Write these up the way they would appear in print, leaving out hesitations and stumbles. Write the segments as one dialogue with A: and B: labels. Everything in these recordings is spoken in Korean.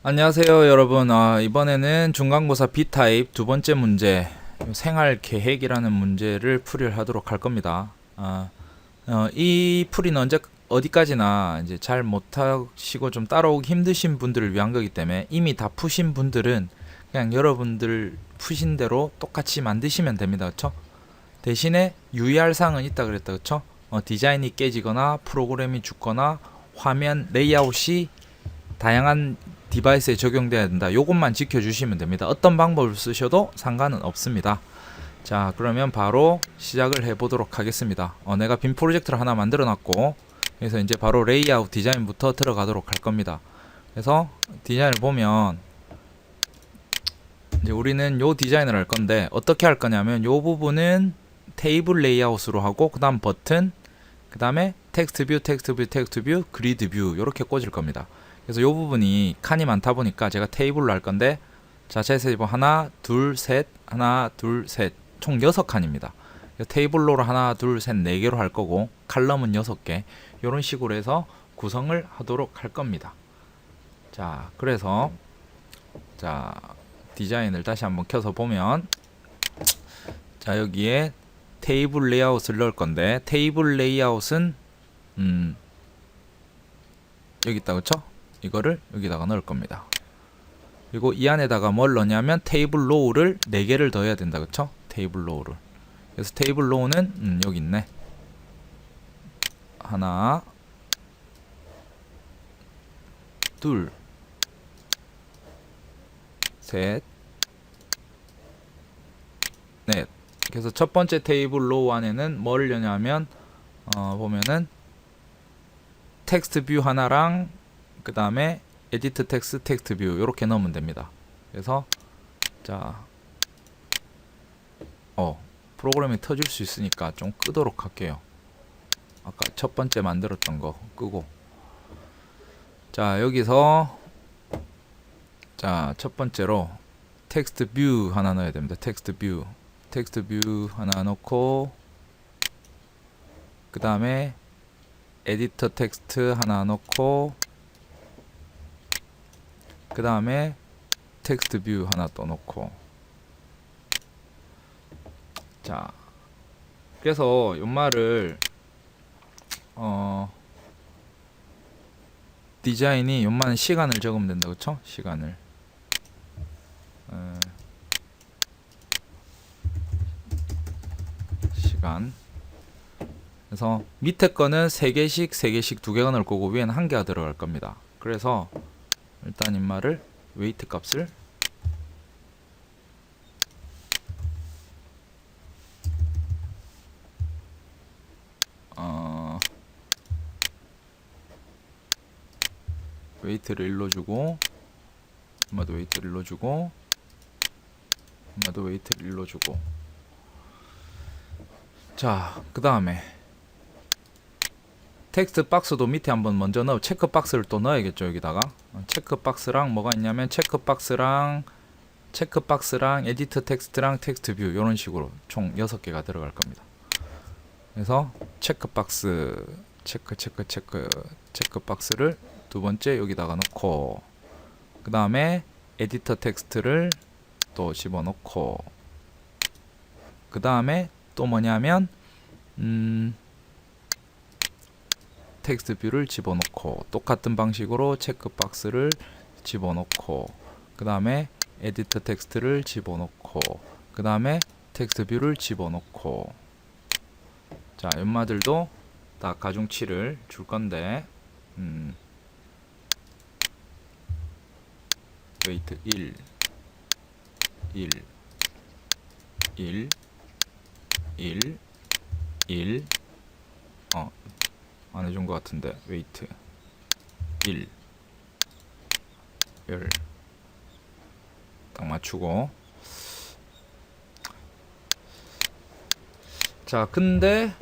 A: 안녕하세요 여러분. 이번에는 중간고사 B타입 두 번째 문제 생활 계획이라는 문제를 풀이를 하도록 할 겁니다. 이 풀이는 어디까지나 이제 잘 못하시고 좀 따라오기 힘드신 분들을 위한 거기 때문에 이미 다 푸신 분들은 그냥 여러분들 푸신 대로 똑같이 만드시면 됩니다. 그쵸? 대신에 유의할 사항은 있다 그랬다. 그쵸? 디자인이 깨지거나 프로그램이 죽거나 화면 레이아웃이 다양한 디바이스에 적용돼야 된다. 요것만 지켜주시면 됩니다. 어떤 방법을 쓰셔도 상관은 없습니다. 자, 그러면 바로 시작을 해보도록 하겠습니다. 내가 빔 프로젝트를 하나 만들어 놨고, 그래서 이제 바로 레이아웃 디자인부터 들어가도록 할 겁니다. 그래서 디자인을 보면 이제 우리는 요 디자인을 할 건데 어떻게 할 거냐면 요 부분은 테이블 레이아웃으로 하고, 그 다음 버튼, 그 다음에 텍스트 뷰, 텍스트 뷰, 텍스트 뷰, 그리드 뷰 이렇게 꽂을 겁니다. 그래서 이 부분이 칸이 많다 보니까 제가 테이블로 할 건데, 자체 세이브 하나, 둘, 셋, 하나, 둘, 셋, 총 6칸입니다. 테이블로로 하나, 둘, 셋, 4개로 할 거고, 칼럼은 6개. 이런 식으로 해서 구성을 하도록 할 겁니다. 자, 그래서 자, 디자인을 다시 한번 켜서 보면, 자, 여기에 테이블 레이아웃을 넣을 건데, 테이블 레이아웃은 여기 있다, 그쵸? 이거를 여기다가 넣을 겁니다. 그리고 이 안에다가 뭘 넣냐면 테이블 로우를 4개를 더해야 된다. 그쵸? 테이블 로우를. 그래서 테이블 로우는 여기 있네. 하나, 둘, 셋, 넷. 그래서 첫 번째 테이블 로우 안에는 뭘 넣냐면 보면은 텍스트 뷰 하나랑 그 다음에 에디트 텍스트, 텍스트 뷰 이렇게 넣으면 됩니다. 그래서 자, 프로그램이 터질 수 있으니까 좀 끄도록 할게요. 아까 첫 번째 만들었던 거 끄고, 자, 여기서 자, 첫 번째로 텍스트 뷰 하나 넣어야 됩니다. 텍스트 뷰 하나 넣고, 그 다음에 에디터 텍스트 하나 넣고, 그 다음에 텍스트 뷰 하나 또 넣고. 자, 그래서 연말을 디자인이 연말 시간을 적으면 된다. 그쵸? 시간을 시간. 그래서 밑에 거는 3개씩 2개가 넣을 거고, 위에는 1개가 들어갈 겁니다. 그래서 일단 인마를 웨이트 값을 웨이트를 1로 주고, 인마도 웨이트를 1로 주고, 인마도 웨이트를 1로 주고. 자, 그 다음에 텍스트 박스도 밑에 한번 먼저 넣어, 체크 박스를 또 넣어야겠죠. 여기다가 체크 박스랑 뭐가 있냐면 체크 박스랑 에디트 텍스트랑 텍스트 뷰 이런 식으로 총 6개가 들어갈 겁니다. 그래서 체크 박스 체크 박스를 두 번째 여기다가 넣고, 그 다음에 에디터 텍스트를 또 집어넣고, 그 다음에 또 뭐냐면 텍스트 뷰를 집어넣고, 똑같은 방식으로 체크 박스를 집어넣고, 그 다음에 에디터 텍스트를 집어넣고, 그 다음에 텍스트 뷰를 집어넣고. 자, 연마들도 다 가중치를 줄 건데, 웨이트 1 안 해준 것 같은데, 웨이트 1 딱 맞추고. 자, 근데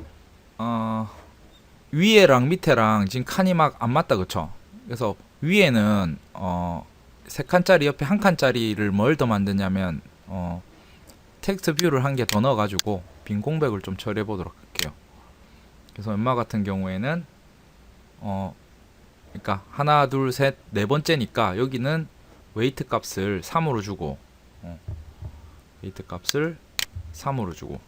A: 위에랑 밑에랑 지금 칸이 막 안 맞다. 그쵸? 그래서 위에는 3칸짜리 옆에 1칸짜리를 뭘 더 만드냐면 텍스트 뷰를 한 개 더 넣어가지고 빈 공백을 좀 처리해 보도록 할게요. 그래서 연마 같은 경우에는 그러니까 하나, 둘, 셋, 네 번째니까 여기는 웨이트 값을 3으로 주고 웨이트 값을 3으로 주고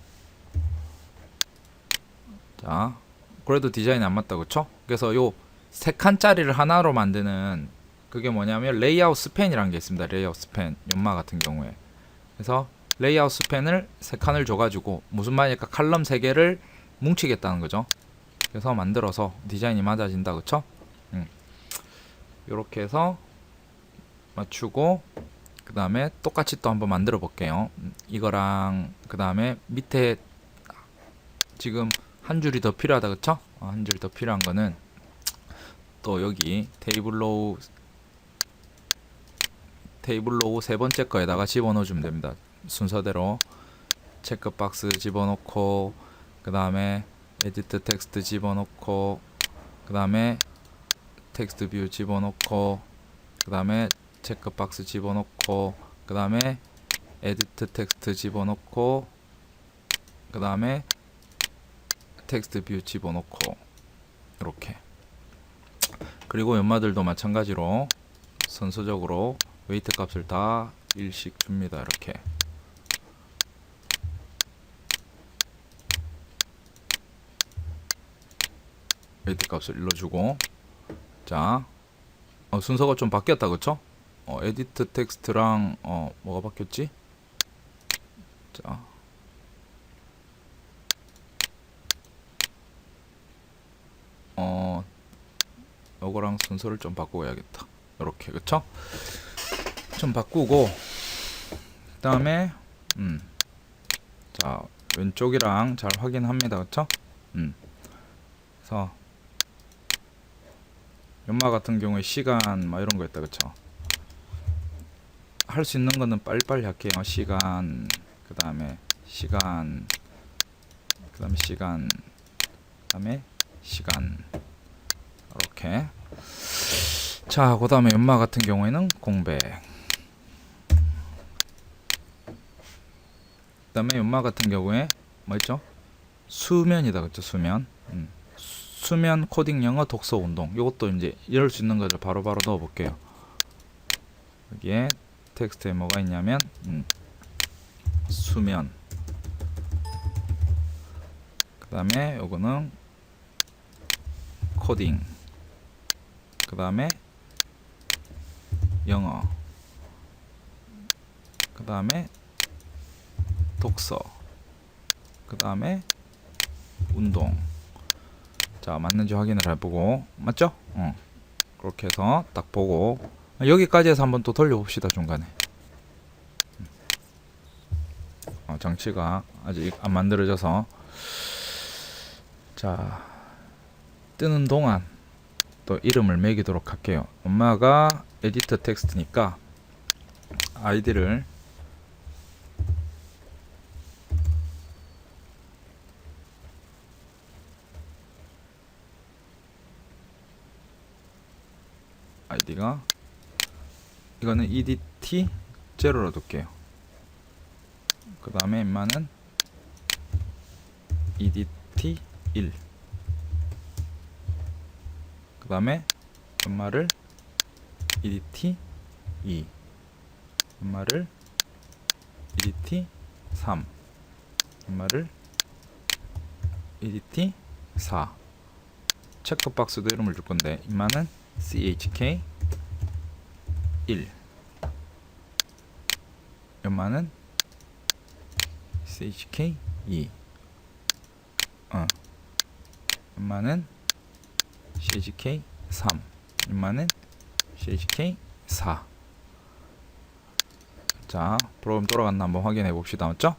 A: 자 그래도 디자인이 안 맞다 그쵸? 그래서 요 3칸짜리를 하나로 만드는 그게 뭐냐면 레이아웃 스팬이라는 게 있습니다. 레이아웃 스팬 연마 같은 경우에 그래서 레이아웃 스팬을 3칸을 줘가지고 무슨 말이니까 칼럼 3개를 뭉치겠다는 거죠. 그래서 만들어서 디자인이 맞아진다 그쵸? 요렇게 해서 맞추고 그 다음에 똑같이 또 한번 만들어 볼게요. 이거랑 그 다음에 밑에 지금 한 줄이 더 필요하다 그쵸? 한 줄 더 필요한 거는 또 여기 테이블 로우 세 번째 거에다가 집어넣어 주면 됩니다. 순서대로 체크박스 집어넣고 그 다음에 에디트 텍스트 집어넣고 그 다음에 텍스트 뷰 집어넣고 그 다음에 체크박스 집어넣고 그 다음에 에디트 텍스트 집어넣고 그 다음에 텍스트 뷰 집어넣고 이렇게 그리고 연마들도 마찬가지로 순서적으로 웨이트 값을 다 1씩 줍니다. 이렇게 웨이트 값을 1로 주고 자 순서가 좀 바뀌었다 그쵸? 에디트 텍스트랑 뭐가 바뀌었지? 자 요거랑 순서를 좀 바꾸어야겠다. 이렇게 그쵸? 좀 바꾸고 그 다음에 자 왼쪽이랑 잘 확인합니다 그쵸? 그래서 연마 같은 경우에 시간 막 이런 거 있다 그쵸? 할 수 있는 거는 빨리빨리 할게요. 시간 그 다음에 시간 그 다음에 시간 그 다음에 시간 이렇게 자 그 다음에 연마 같은 경우에는 공백 그 다음에 연마 같은 경우에 뭐 있죠? 수면이다 그쵸? 수면 코딩 영어 독서 운동 요것도 이제 이럴 수 있는 거를 바로바로 넣어 볼게요. 여기에 텍스트에 뭐가 있냐면 수면 그 다음에 요거는 코딩 그 다음에 영어 그 다음에 독서 그 다음에 운동 자 맞는지 확인을 해보고 맞죠? 그렇게 해서 딱 보고 여기까지 해서 한번 또 돌려봅시다. 중간에 장치가 아직 안 만들어져서 자 뜨는 동안 또 이름을 매기도록 할게요. 엄마가 에디터 텍스트니까 아이디를 아이디가 이거는 edt 0로 둘게요. 그 다음에 인마는 edt 1 그 다음에 연마를 edt 2 연마를 edt 3 연마를 edt 4 체크박스도 이름을 줄 건데 인마는 chk 1 연마는 chk 2 연마는 chk 3 연마는 chk 4 자 프로그램 돌아갔나 한번 확인해 봅시다. 맞죠?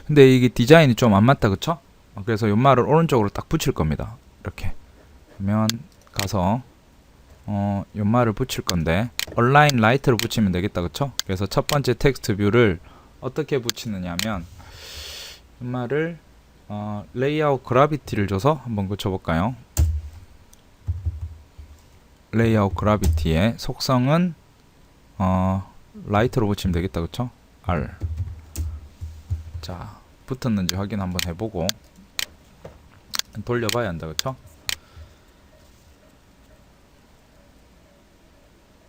A: 근데 이게 디자인이 좀 안 맞다 그쵸? 그래서 연마를 오른쪽으로 딱 붙일 겁니다. 이렇게 그러면 가서 연마를 붙일 건데 얼라인 라이트로 붙이면 되겠다 그쵸? 그래서 첫 번째 텍스트 뷰를 어떻게 붙이느냐면 연마를 레이아웃 그라비티를 줘서 한번 고쳐볼까요? 레이아웃 그라비티의 속성은 라이트로 붙이면 되겠다 그쵸? R 자 붙었는지 확인 한번 해보고 돌려봐야 한다 그쵸?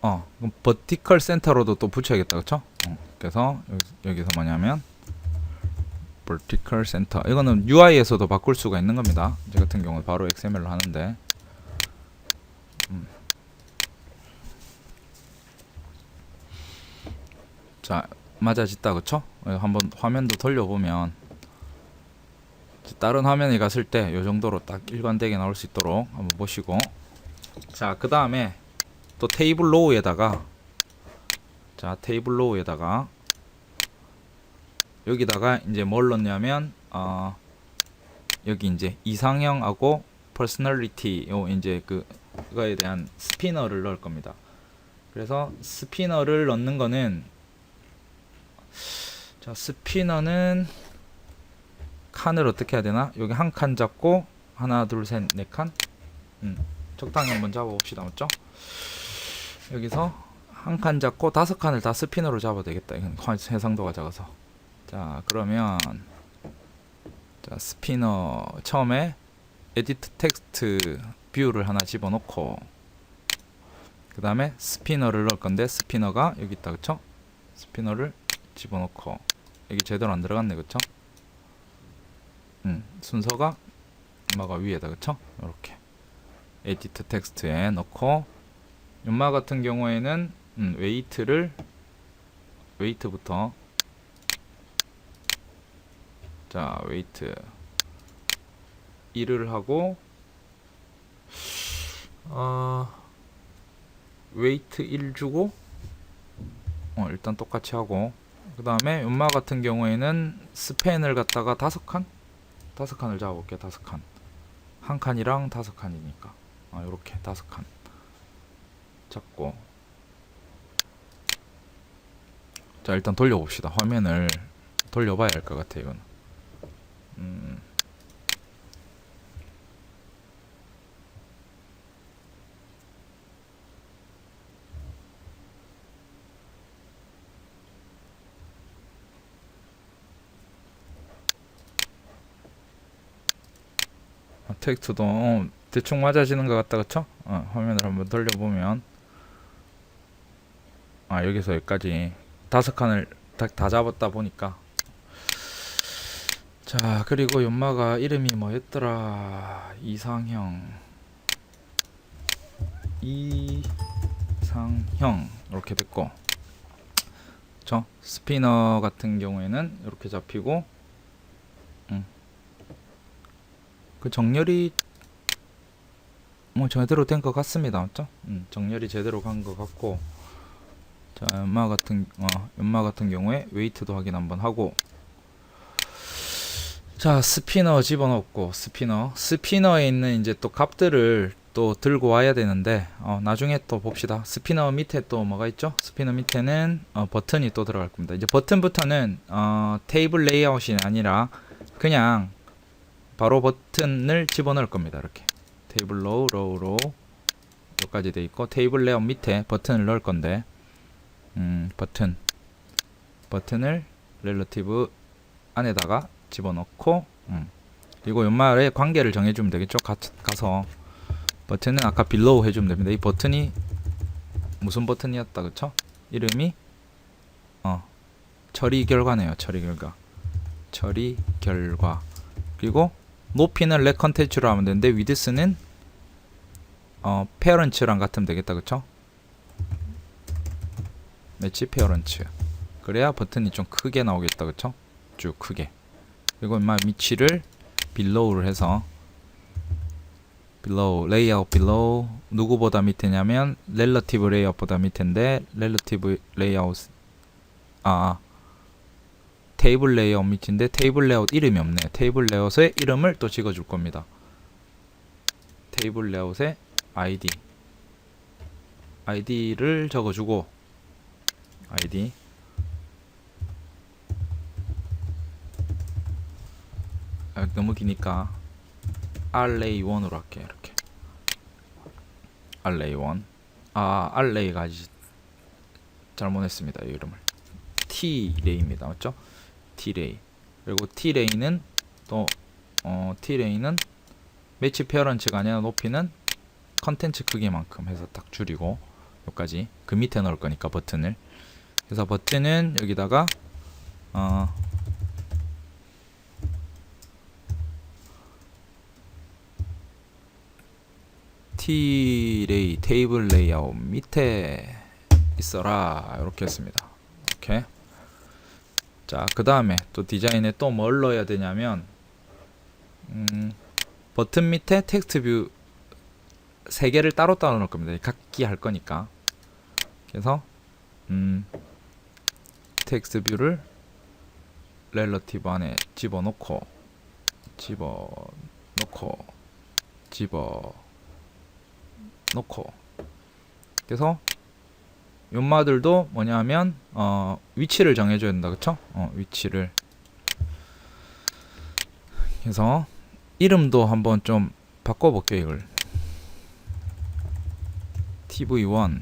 A: 그럼 버티컬 센터로도 또 붙여야겠다, 그쵸? 그래서 여기서 뭐냐면 vertical center, 이거는 UI에서도 바꿀 수가 있는 겁니다. 저 같은 경우는 바로 XML로 하는데, 자, 맞아짓다, 그쵸? 한번 화면도 돌려보면 다른 화면에 갔을 때 이 정도로 딱 일관되게 나올 수 있도록 한번 보시고, 자, 그 다음에 또 테이블 로우에다가, 자, 테이블 로우에다가 여기다가 이제 뭘 넣냐면 여기 이제 이상형하고 퍼스널리티, 요 이제 그거에 대한 스피너를 넣을 겁니다. 그래서 스피너를 넣는 거는, 자, 스피너는 칸을 어떻게 해야 되나? 여기 한 칸 잡고 하나 둘 셋 네 칸, 적당히 한번 잡아봅시다. 맞죠? 여기서 한 칸 잡고 5칸을 다 스피너로 잡아도 되겠다. 이건 해상도가 작아서. 자, 그러면 자, 스피너 처음에 에디트 텍스트 뷰를 하나 집어넣고, 그 다음에 스피너를 넣을 건데 스피너가 여기 있다, 그쵸? 스피너를 집어넣고, 여기 제대로 안 들어갔네, 그쵸? 순서가 연마가 위에다, 그쵸? 이렇게 에디트 텍스트에 넣고, 연마 같은 경우에는 웨이트부터, 자, 웨이트 1을 하고, 웨이트 1 주고, 일단 똑같이 하고, 그 다음에 연마 같은 경우에는 스팬을 갖다가 5칸을 잡아볼게요. 5칸, 한 칸이랑 5칸이니까 요렇게 5칸 잡고, 자, 일단 돌려봅시다. 화면을 돌려봐야 할 것 같아요, 이건. 텍스트도 대충 맞아지는 것 같다, 그쵸? 화면을 한번 돌려보면, 여기서 여기까지 5칸을 다 잡았다 보니까. 자, 그리고 연마가 이름이 뭐였더라? 이상형 이렇게 됐고, 그쵸? 스피너 같은 경우에는 이렇게 잡히고, 그 정렬이 뭐 제대로 된 것 같습니다. 맞죠? 정렬이 제대로 간 것 같고, 자, 연마 같은 경우에 웨이트도 확인 한번 하고, 자, 스피너 집어넣고, 스피너에 있는 이제 또 값들을 또 들고 와야 되는데, 나중에 또 봅시다. 스피너 밑에 또 뭐가 있죠? 스피너 밑에는 버튼이 또 들어갈 겁니다. 이제 버튼부터는 테이블 레이아웃이 아니라 그냥 바로 버튼을 집어넣을 겁니다. 이렇게 테이블 로우 여기까지 돼 있고, 테이블 레이아웃 밑에 버튼을 넣을 건데, 버튼을 렐러티브 안에다가 집어넣고, 그리고 연말에 관계를 정해주면 되겠죠. 가서 버튼은 아까 below 해주면 됩니다. 이 버튼이 무슨 버튼이었다, 그쵸? 이름이 처리 결과네요. 처리 결과. 그리고 높이는 렉 컨텐츠로 하면 되는데, 위드스는 페어런츠랑 같으면 되겠다, 그쵸? 매치 페어런츠. 그래야 버튼이 좀 크게 나오겠다, 그쵸? 쭉 크게. 그리고 위치를 below를 해서, 레이아웃 below, 누구보다 밑에냐면 relative layout보다 밑인데, relative layout, 테이블 레이아웃 밑인데 테이블 레이아웃 이름이 없네. 테이블 레이아웃의 이름을 또 찍어줄 겁니다. 테이블 레이아웃의 ID를 적어주고, ID 너무 기니까 array1으로 할게. 이렇게 array1. array가 아직 잘못했습니다. 이 이름을 tlay입니다. 맞죠? tray. 그리고 tlay는 또 tlay는 매치 페어런츠가 아니라 높이는 컨텐츠 크기만큼 해서 딱 줄이고, 여기까지. 그 밑에 넣을 거니까 버튼을. 그래서 버튼은 여기다가 T-레이 테이블 레이아웃 밑에 있어라 이렇게 했습니다. 오케이. 자, 그 다음에 또 디자인에 또 뭘 넣어야 되냐면 버튼 밑에 텍스트 뷰 3개를 따로따로 넣을 겁니다. 각기 할 거니까. 그래서 텍스트 뷰를 렐러티브 안에 집어넣고 그래서 연마들도 뭐냐면 위치를 정해줘야 된다. 그쵸? 위치를. 그래서 이름도 한번 좀 바꿔볼게요. 이걸 TV1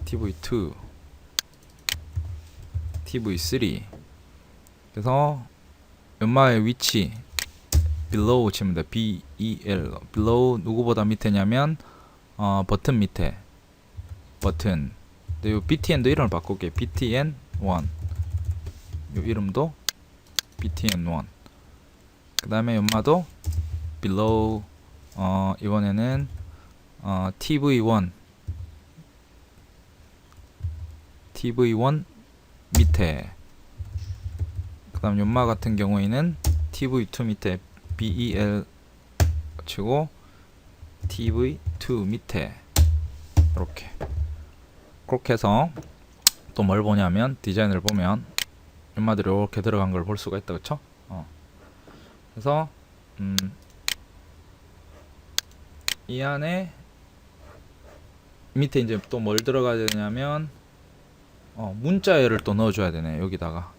A: TV2 TV3. 그래서 연마의 위치 below 치면 돼. BEL. below 누구보다 밑에냐면 버튼 밑에 버튼. 근데 요 BTN도 이름을 바꿀게. BTN1. 요 이름도 BTN1. 그 다음에 연마도 below 이번에는 TV1 밑에. 그 다음 연마 같은 경우에는 TV2 밑에 BEL 치고 TV2 밑에 이렇게. 그렇게 해서 또 뭘 보냐면 디자인을 보면 연마들이 이렇게 들어간 걸 볼 수가 있다. 그쵸? 그래서 이 안에 밑에 이제 또 뭘 들어가야 되냐면 문자열을 또 넣어줘야 되네. 여기다가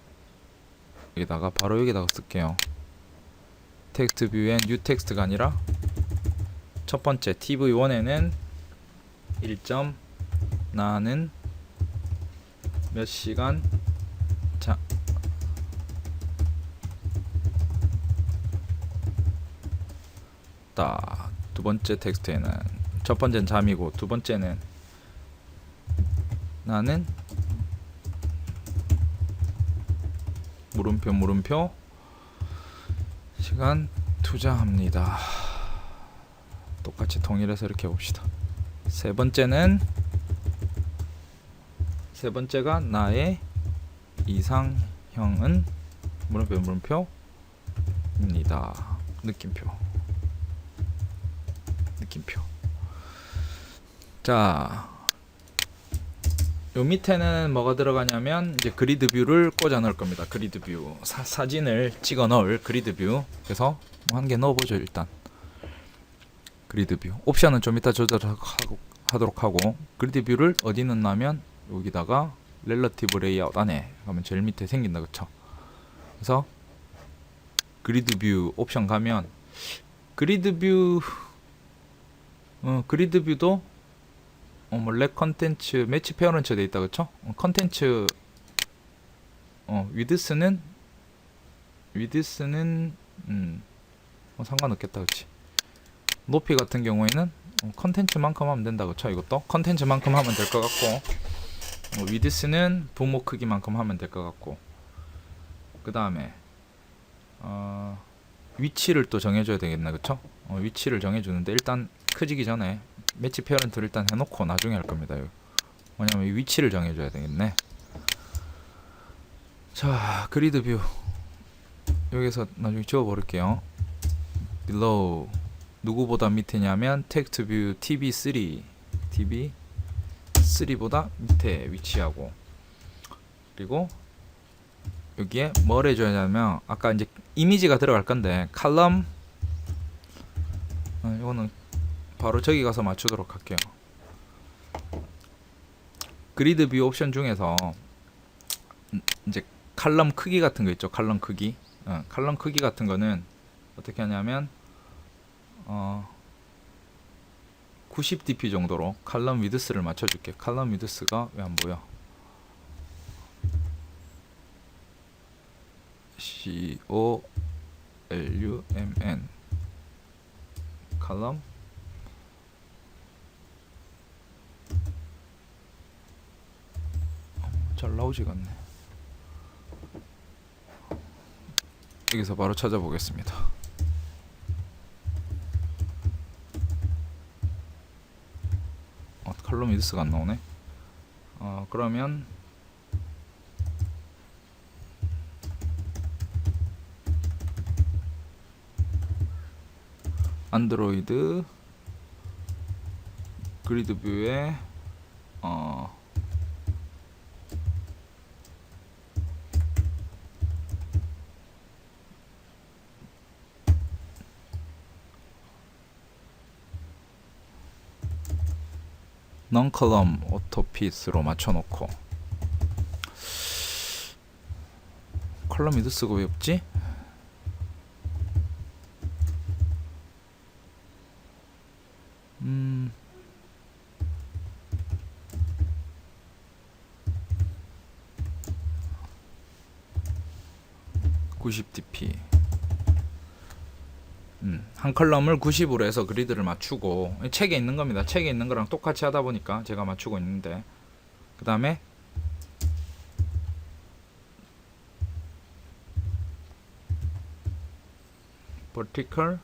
A: 바로 여기다가 쓸게요. 텍스트 뷰엔 뉴 텍스트가 아니라 첫 번째 TV1에는 1점 나는 몇 시간 자 두 번째 텍스트에는 첫 번째는 잠이고 두 번째는 나는 물음표 시간 투자합니다. 똑같이 통일해서 이렇게 해봅시다. 세 번째가 나의 이상형은 물음표입니다. 느낌표. 자, 요 밑에는 뭐가 들어가냐면 이제 그리드 뷰를 꽂아 넣을 겁니다. 그리드 뷰. 사진을 찍어 넣을 그리드 뷰. 그래서 한 개 넣어보죠. 일단 그리드 뷰 옵션은 좀 이따 조절하도록 하고, 그리드 뷰를 어디 넣냐면 여기다가 렐러티브 레이아웃 안에 가면 제일 밑에 생긴다. 그쵸? 그래서 그리드 뷰 옵션 가면 그리드 뷰도 렉 컨텐츠 매치 페어런츠 돼 있다. 그쵸? 컨텐츠 위드스는 상관없겠다. 그치? 높이 같은 경우에는 컨텐츠만큼 하면 된다. 그쵸? 이것도 컨텐츠만큼 하면 될 것 같고, 위드스는 부모 크기만큼 하면 될 것 같고, 그 다음에 위치를 또 정해줘야 되겠네. 그쵸? 위치를 정해주는데 일단 커지기 전에 매치 페어런트를 일단 해놓고 나중에 할 겁니다. 왜냐면 이 위치를 정해줘야 되겠네. 자, 그리드 뷰 여기서 나중에 지워버릴게요. below 누구보다 밑에냐면 텍스트 뷰 TV3보다 밑에 위치하고, 그리고 여기에 뭘 해줘야 하냐면 아까 이제 이미지가 들어갈 건데 칼럼 이거는 바로 저기 가서 맞추도록 할게요. 그리드 뷰 옵션 중에서 이제 칼럼 크기 같은 거 있죠. 칼럼 크기. 칼럼 크기 같은 거는 어떻게 하냐면 90dp 정도로 칼럼 위드스를 맞춰줄게. 칼럼 위드스가 왜 안 보여? COLUMN 칼럼 잘 나오지가 않네. 여기서 바로 찾아보겠습니다. 컬럼 위드스가 안 나오네. 그러면 안드로이드 그리드 뷰에 넌컬럼 오토핏으로 맞춰놓고 컬럼 위드스가 왜 없지? 음 90dp 한 컬럼을 90으로 해서 그리드를 맞추고 책에 있는 겁니다. 책에 있는 거랑 똑같이 하다 보니까 제가 맞추고 있는데 그 다음에 vertical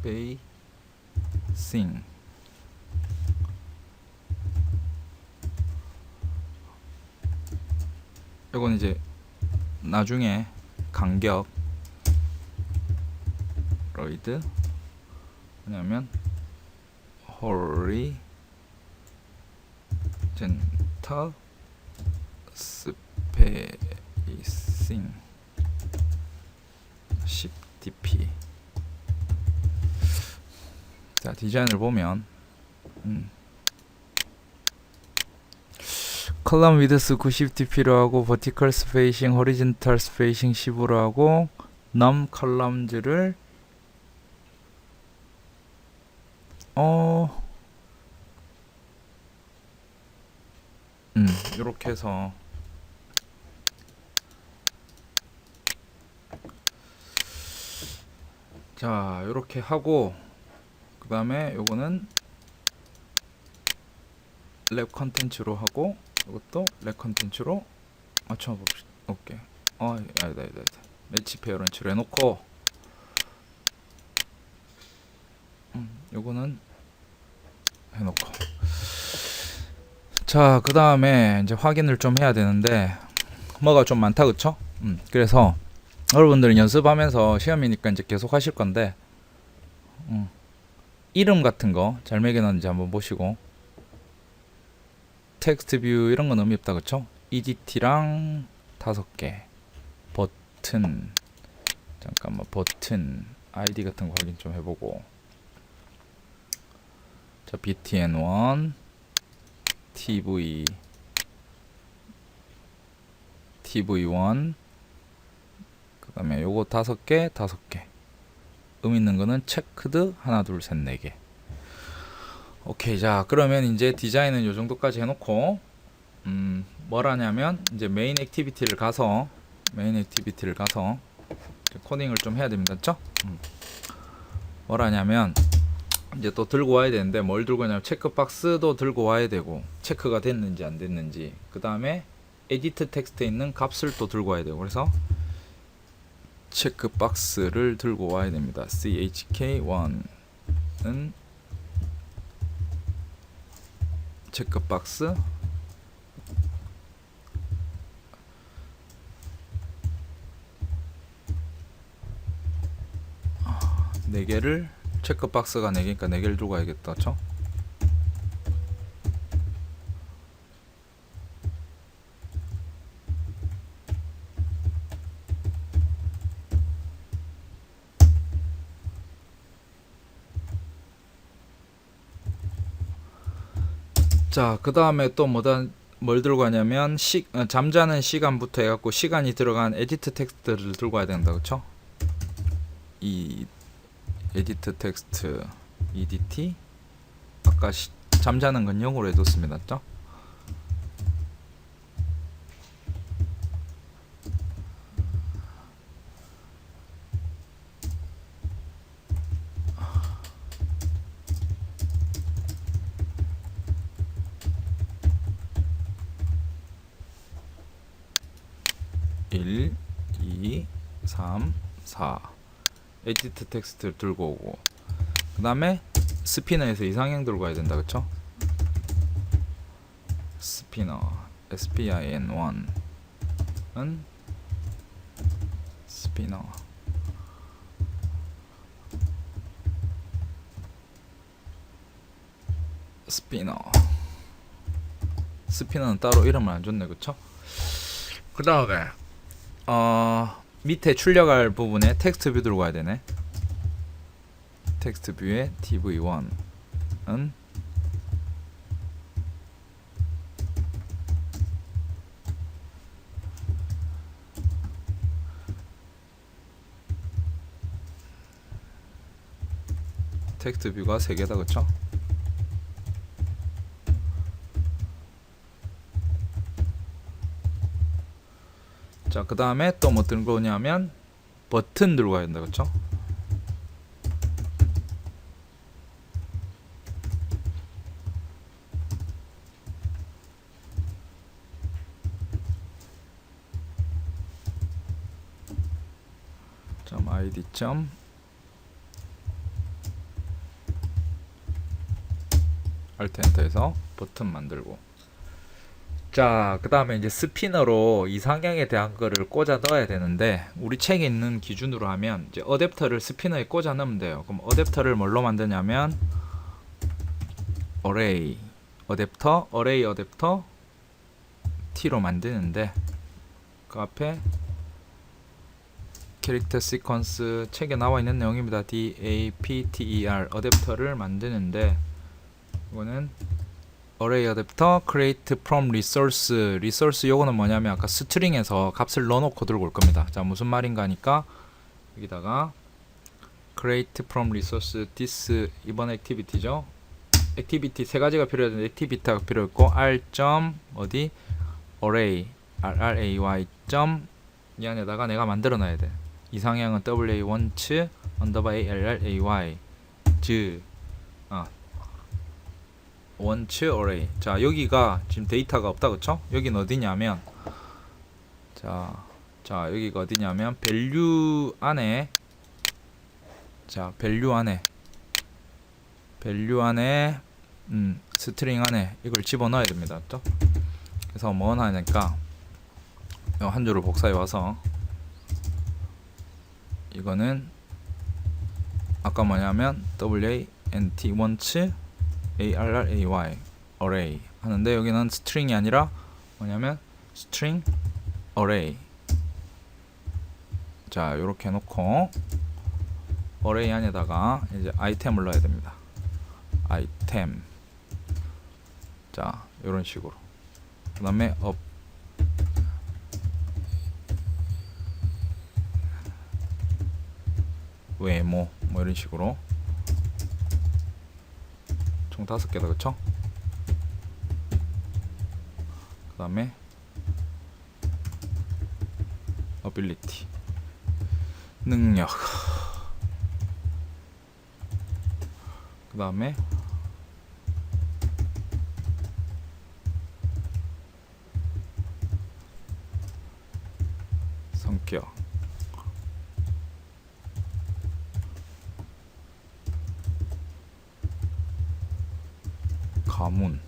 A: spacing 이건 이제 나중에 간격 로이드 왜냐면 horizontal spacing 10dp. 자, 디자인을 보면 컬럼 위드스 90dp로 하고 버티컬 스페이싱, 호리젠탈 스페이싱 10으로 하고 넘 컬럼즈를 이렇게 해서 자, 이렇게 하고 그 다음에 요거는 랩 컨텐츠로 하고 이것도 랩 컨텐츠로 맞춰봅시다. 오케이. 아니다. 매치 페어런츠로 해놓고 요거는 해놓고 자, 그 다음에 이제 확인을 좀 해야 되는데 뭐가 좀 많다, 그쵸? 그래서 여러분들은 연습하면서 시험이니까 이제 계속 하실 건데 이름 같은 거 잘 매겨놨는지 한번 보시고 텍스트 뷰 이런 건 의미 없다, 그쵸? EDT랑 5개 버튼 잠깐만 버튼 ID 같은 거 확인 좀 해보고 자 btn1 tv1 그 다음에 요거 5개 의미 있는 거는 체크드 하나 둘 셋 4개. 오케이. 자, 그러면 이제 디자인은 요 정도까지 해놓고 뭘 하냐면 이제 메인 액티비티를 가서 코딩을 좀 해야 됩니다. 그쵸? 뭘 하냐면 이제 또 들고 와야 되는데 뭘 들고 오냐면 체크박스도 들고 와야 되고 체크가 됐는지 안 됐는지 그 다음에 에디트 텍스트에 있는 값을 또 들고 와야 되고 그래서 체크박스를 들고 와야 됩니다. chk1은 체크박스 네 개를 체크박스가 4개니까 4개를 들고 가야겠다. 그쵸? 자, 그 다음에 또 뭘 들고 가냐면 잠자는 시간부터 해갖고 시간이 들어간 에디트 텍스트를 들고 와야 된다. 그쵸? 이 에디트 텍스트 edt 아까 잠자는 건 0으로 해뒀습니다. 그쵸? 1, 2, 3, 4 에디트 텍스트 들고 오고, 그 다음에 스피너에서 이상형 들고 와야 된다. 그쵸? 스피너 spin1은 스피너 스피너는 따로 이름을 안 줬네. 그쵸? 그 다음에 밑에 출력할 부분에 텍스트 뷰 들고 가야 되네. 텍스트 뷰에 tv1은 텍스트 뷰가 3개다. 그쵸? 자, 그 다음에 또 뭐 들고 오냐면 버튼 들고 가야 된다. 그쵸? id alt 엔터에서 버튼 만들고, 자, 그 다음에 이제 스피너로 이상향에 대한 거를 꽂아 넣어야 되는데, 우리 책에 있는 기준으로 하면 이제 어댑터를 스피너에 꽂아 넣으면 돼요. 그럼 어댑터를 뭘로 만드냐면 array 어댑터 t로 만드는데, 그 앞에 캐릭터 시퀀스 책에 나와 있는 내용입니다. DAPTER 어댑터를 만드는데, 이거는 array 어댑터 create from resource 요거는 뭐냐면 아까 스트링에서 값을 넣어놓고 들고 올 겁니다. 자, 무슨 말인가 하니까 여기다가 create from resource this 이번 액티비티죠. 액티비티 세 가지가 필요한데 액티비티가 필요 있고 r 어디 array 이 안에다가 내가 만들어 놔야 돼. 이상향은 wa wants _allray wants array. 자, 여기가 지금 데이터가 없다. 그쵸? 여긴 어디냐면 자 여기가 어디냐면 value 안에 스트링 안에 이걸 집어넣어야 됩니다. 그쵸? 그래서 뭐 하니까 한 줄을 복사해 와서, 이거는 아까 뭐냐면 want wants array array 하는데, 여기는 스트링이 아니라 뭐냐면 string array. 자, 요렇게 해놓고 array 안에다가 이제 아이템을 넣어야 됩니다. 아이템. 자, 요런 식으로. 그 다음에 외모 뭐 이런 식으로 총 5개다. 그쵸? 그 다음에 ability 능력, 그 다음에 성격, 가문,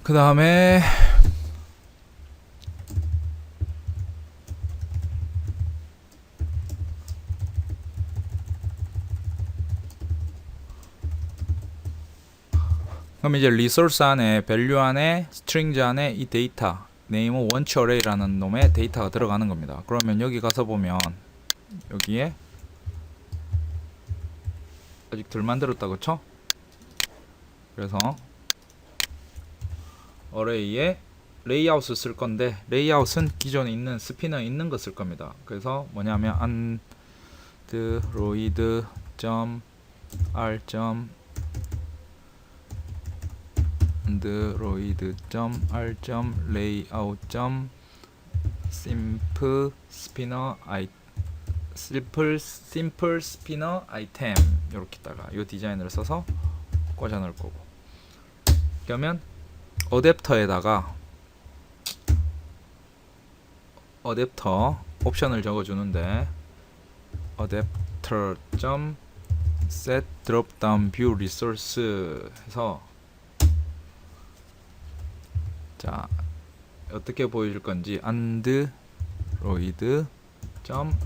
A: 그 다음에 그럼 이제 리소스 안에 밸류 안에 스트링즈 안에 이 데이터 네임은 원치 어레이라는 놈의 데이터가 들어가는 겁니다. 그러면 여기 가서 보면 여기에 아직 덜 만들었다. 그쵸? 그래서 어레이에 레이아웃을 쓸 건데, 레이아웃은 기존에 있는 스피너에 있는 거 쓸 겁니다. 그래서 뭐냐면 android.r. android.r.layout. simple spinner item 이렇게다가 이 디자인을 써서 꽂아 넣을 거고, 그러면 어댑터에다가 어댑터 옵션을 적어주는데 adapter set dropdown view resource 해서 자 어떻게 보여줄 건지 android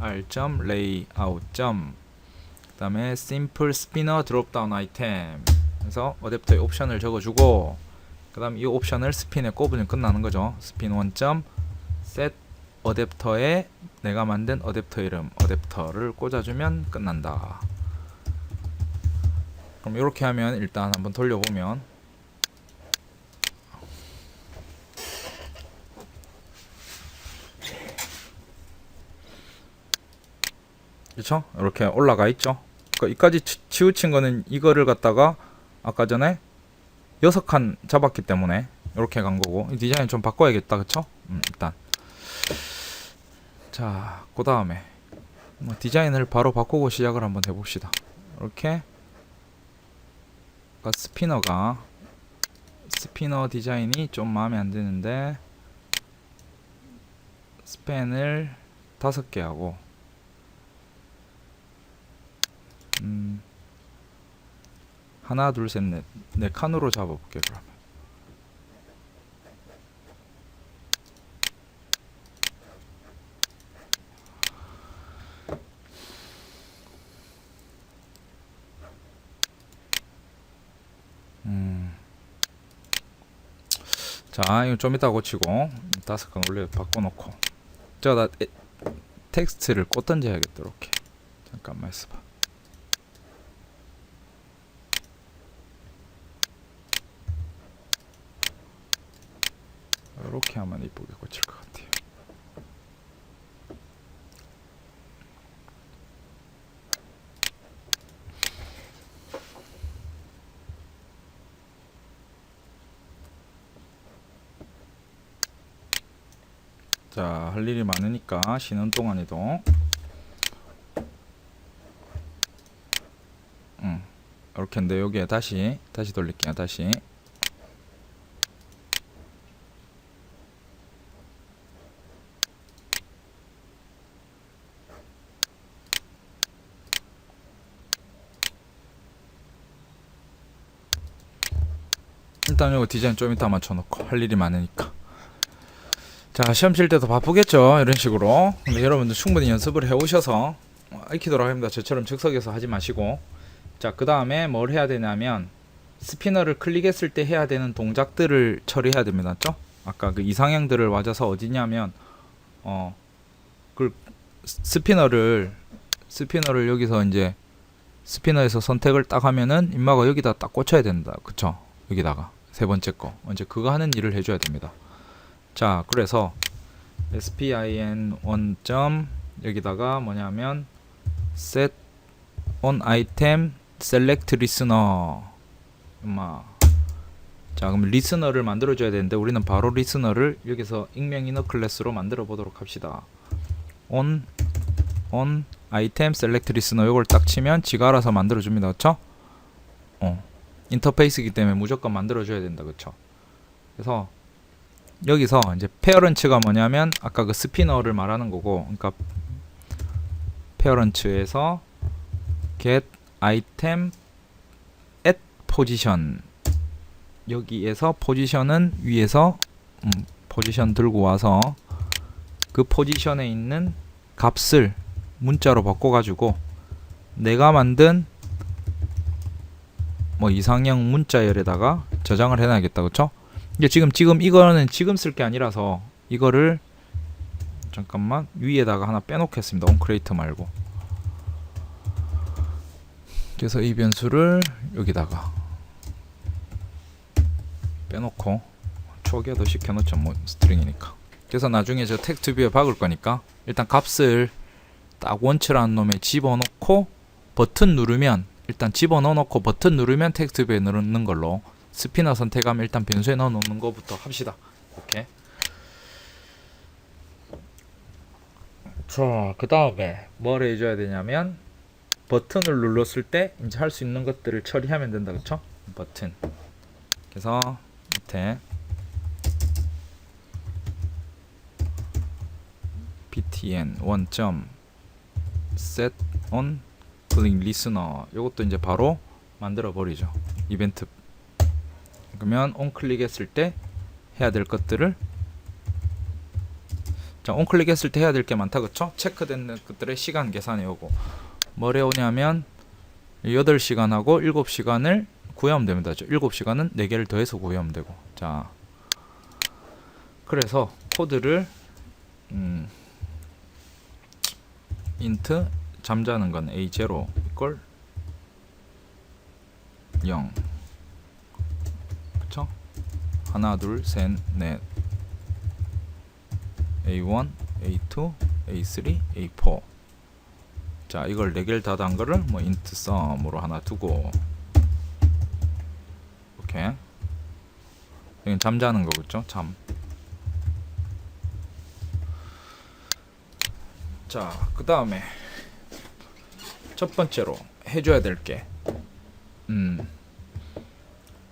A: r layout 그 다음에 simple spinner dropdown item 그래서 어댑터의 옵션을 적어주고 그 다음 이 옵션을 스핀에 꼽으면 끝나는 거죠. spin 1. set 어댑터에 내가 만든 어댑터 이름 어댑터를 꽂아주면 끝난다. 그럼 이렇게 하면 일단 한번 돌려보면 그렇죠? 이렇게 올라가 있죠. 그러니까 이까지 치우친 거는 이거를 갖다가 아까 전에 6칸 잡았기 때문에 이렇게 간 거고 이 디자인 좀 바꿔야겠다. 그쵸? 일단 자, 그 다음에 디자인을 바로 바꾸고 시작을 한번 해봅시다. 이렇게 그러니까 스피너 디자인이 좀 마음에 안 드는데 스팬을 5개 하고 하나 둘 셋 넷 네 칸으로 잡아볼게. 그러면 자 이거 좀 이따 고치고 5칸 원래 바꿔놓고 제가 다 텍스트를 꽂던지 해야겠다. 이렇게 잠깐만 있어봐. 이렇게 하면 이쁘게 고칠 것 같아요. 자, 할 일이 많으니까 쉬는 동안에도 이렇게인데 여기에 다시 돌릴게요. 다시 일단 이거 디자인 좀 이따 맞춰놓고 할 일이 많으니까 자 시험 칠 때도 바쁘겠죠. 이런 식으로. 근데 여러분들 충분히 연습을 해오셔서 익히도록 합니다. 저처럼 즉석에서 하지 마시고 자 그 다음에 뭘 해야 되냐면 스피너를 클릭했을 때 해야 되는 동작들을 처리해야 됩니다. 맞죠? 아까 그 이상형들을 맞아서 어디냐면 그 스피너를 여기서 이제 스피너에서 선택을 딱 하면은 인마가 여기다 딱 꽂혀야 된다. 그쵸? 여기다가 세 번째 거 이제 그거 하는 일을 해줘야 됩니다. 자 그래서 spin1. 여기다가 뭐냐면 set on item select listener 자 그럼 리스너를 만들어 줘야 되는데 우리는 바로 리스너를 여기서 익명 이너 클래스로 만들어 보도록 합시다. on item select listener 요걸 딱 치면 지가 알아서 만들어 줍니다. 그쵸? 인터페이스이기 때문에 무조건 만들어 줘야 된다. 그쵸? 그래서 여기서 이제 페어런츠가 뭐냐면 아까 그 스피너를 말하는 거고 그러니까 페어런츠에서 get item at position 여기에서 포지션은 위에서 포지션 들고 와서 그 포지션에 있는 값을 문자로 바꿔가지고 내가 만든 뭐 이상형 문자열에다가 저장을 해놔야겠다. 그쵸? 이게 지금 이거는 지금 쓸 게 아니라서 이거를 잠깐만 위에다가 하나 빼놓겠습니다. onCreate 말고. 그래서 이 변수를 여기다가 빼놓고 초기화도 시켜놓죠. 뭐 스트링이니까. 그래서 나중에 저 텍스트 뷰에 박을 거니까 일단 값을 딱 원치라는 놈에 집어넣고 버튼 누르면 일단 집어넣어놓고 버튼 누르면 텍스트 뷰에 넣는 걸로 스피너 선택하면 일단 변수에 넣어놓는 것부터 합시다. 이렇게. 자, 그 다음에 뭘 해줘야 되냐면 버튼을 눌렀을 때 이제 할 수 있는 것들을 처리하면 된다. 그쵸? 버튼. 그래서 밑에 tn 1. set on click listener. 요것도 이제 바로 만들어 버리죠. 이벤트. 그러면 on 클릭 했을 때 해야 될 것들을, 자, on 클릭 했을 때 해야 될 게 많다, 그쵸? 체크된 것들의 시간 계산해 오고, 뭐래 오냐면 8시간하고 7시간을 구해오면 됩니다. 7시간은 4개를 더해서 구해오면 되고. 자, 그래서 코드를 int 잠자는 건 a0 equal 0, 그쵸? 하나 둘 셋 넷, a1 a2 a3 a4. 자, 이걸 4개를 다 단 거를 뭐 int sum으로 하나 두고, 오케이. 여긴 잠자는 거겠죠? 잠. 자, 그 다음에 첫 번째로 해줘야 될 게,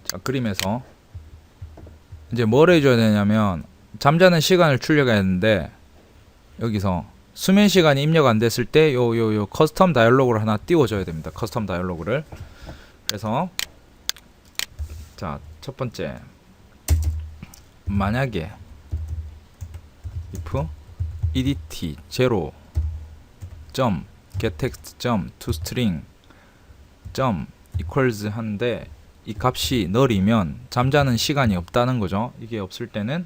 A: 자, 그림에서 이제 뭘 해줘야 되냐면, 잠자는 시간을 출력해야 되는데, 여기서 수면 시간이 입력 안 됐을 때 요 커스텀 다이얼로그를 하나 띄워줘야 됩니다. 커스텀 다이얼로그를. 그래서 자, 첫 번째, 만약에 if edt 0 getText toString equals 하는데, 이 값이 null이면 잠자는 시간이 없다는 거죠. 이게 없을 때는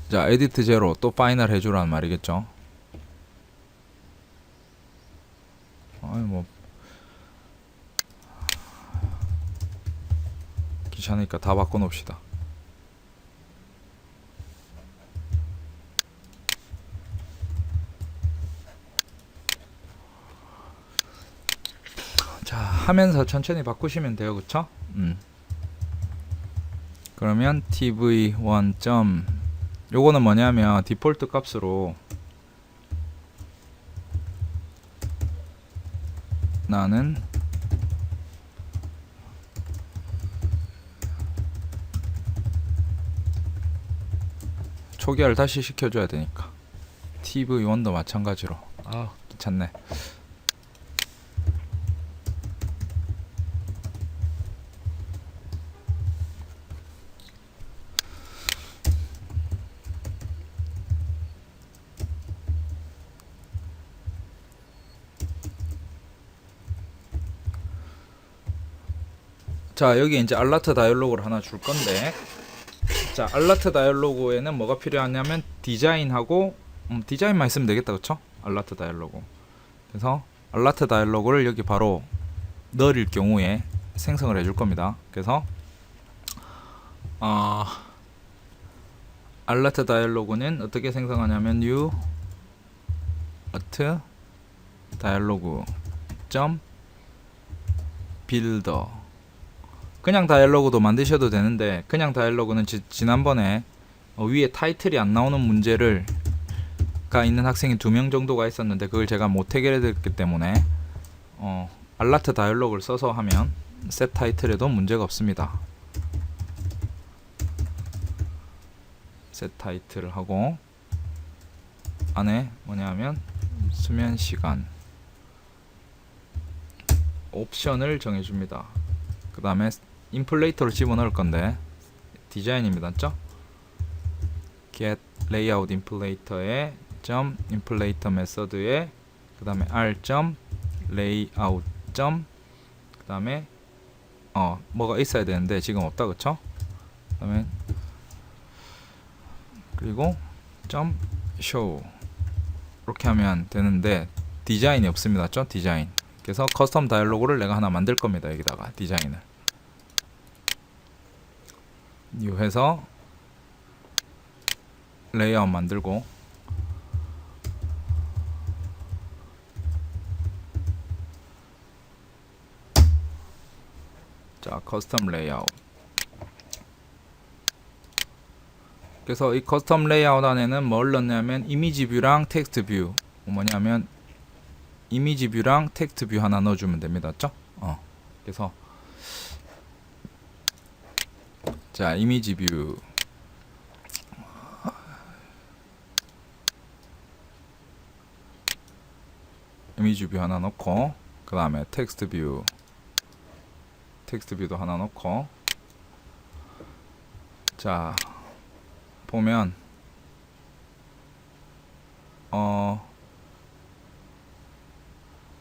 A: 자, edit 0 또 final 해주라는 말이겠죠. 아이, 뭐 귀찮으니까 다 바꿔놓읍시다. 자, 하면서 천천히 바꾸시면 돼요, 그쵸? 그러면 tv1. 요거는 뭐냐면 디폴트 값으로 나는 초기화를 다시 시켜줘야 되니까, tv1도 마찬가지로. 아, 귀찮네. 자, 여기 이제 알라트 다이얼로그를 하나 줄 건데, 자, 알라트 다이얼로그에는 뭐가 필요하냐면 디자인하고, 디자인만 있으면 되겠다, 그쵸? 알라트 다이얼로그. 그래서 알라트 다이얼로그를 여기 바로 넣을 경우에 생성을 해줄 겁니다. 그래서 알라트 다이얼로그는 어떻게 생성하냐면 new alert dialog builder. 그냥 다이얼로그도 만드셔도 되는데, 그냥 다이얼로그는 지난번에 위에 타이틀이 안 나오는 문제를 가 있는 학생이 2명 정도가 있었는데, 그걸 제가 못 해결해 드렸기 때문에 알라트 다이얼로그를 써서 하면 셋 타이틀에도 문제가 없습니다. 셋 타이틀을 하고, 안에 뭐냐면 수면 시간 옵션을 정해줍니다. 그 다음에 인플레이터를 집어넣을 건데, 디자인입니다, 맞죠? get layout inflator에 inflator 메서드에 그 다음에 r layout 그 다음에 뭐가 있어야 되는데 지금 없다, 그쵸? 그 다음에 그리고 show 이렇게 하면 되는데, 디자인이 없습니다, 맞죠? 디자인. 그래서 커스텀 다이얼로그를 내가 하나 만들 겁니다. 여기다가 디자인을 new 해서 레이아웃 만들고, 자, 커스텀 레이아웃. 그래서 이 커스텀 레이아웃 안에는 뭘 넣냐면 이미지 뷰랑 텍스트 뷰, 뭐냐면 이미지 뷰랑 텍스트 뷰 하나 넣어주면 됩니다, 맞죠? 그래서 자, 이미지 뷰 이미지 뷰 하나 넣고, 그 다음에 텍스트 뷰도 하나 넣고. 자, 보면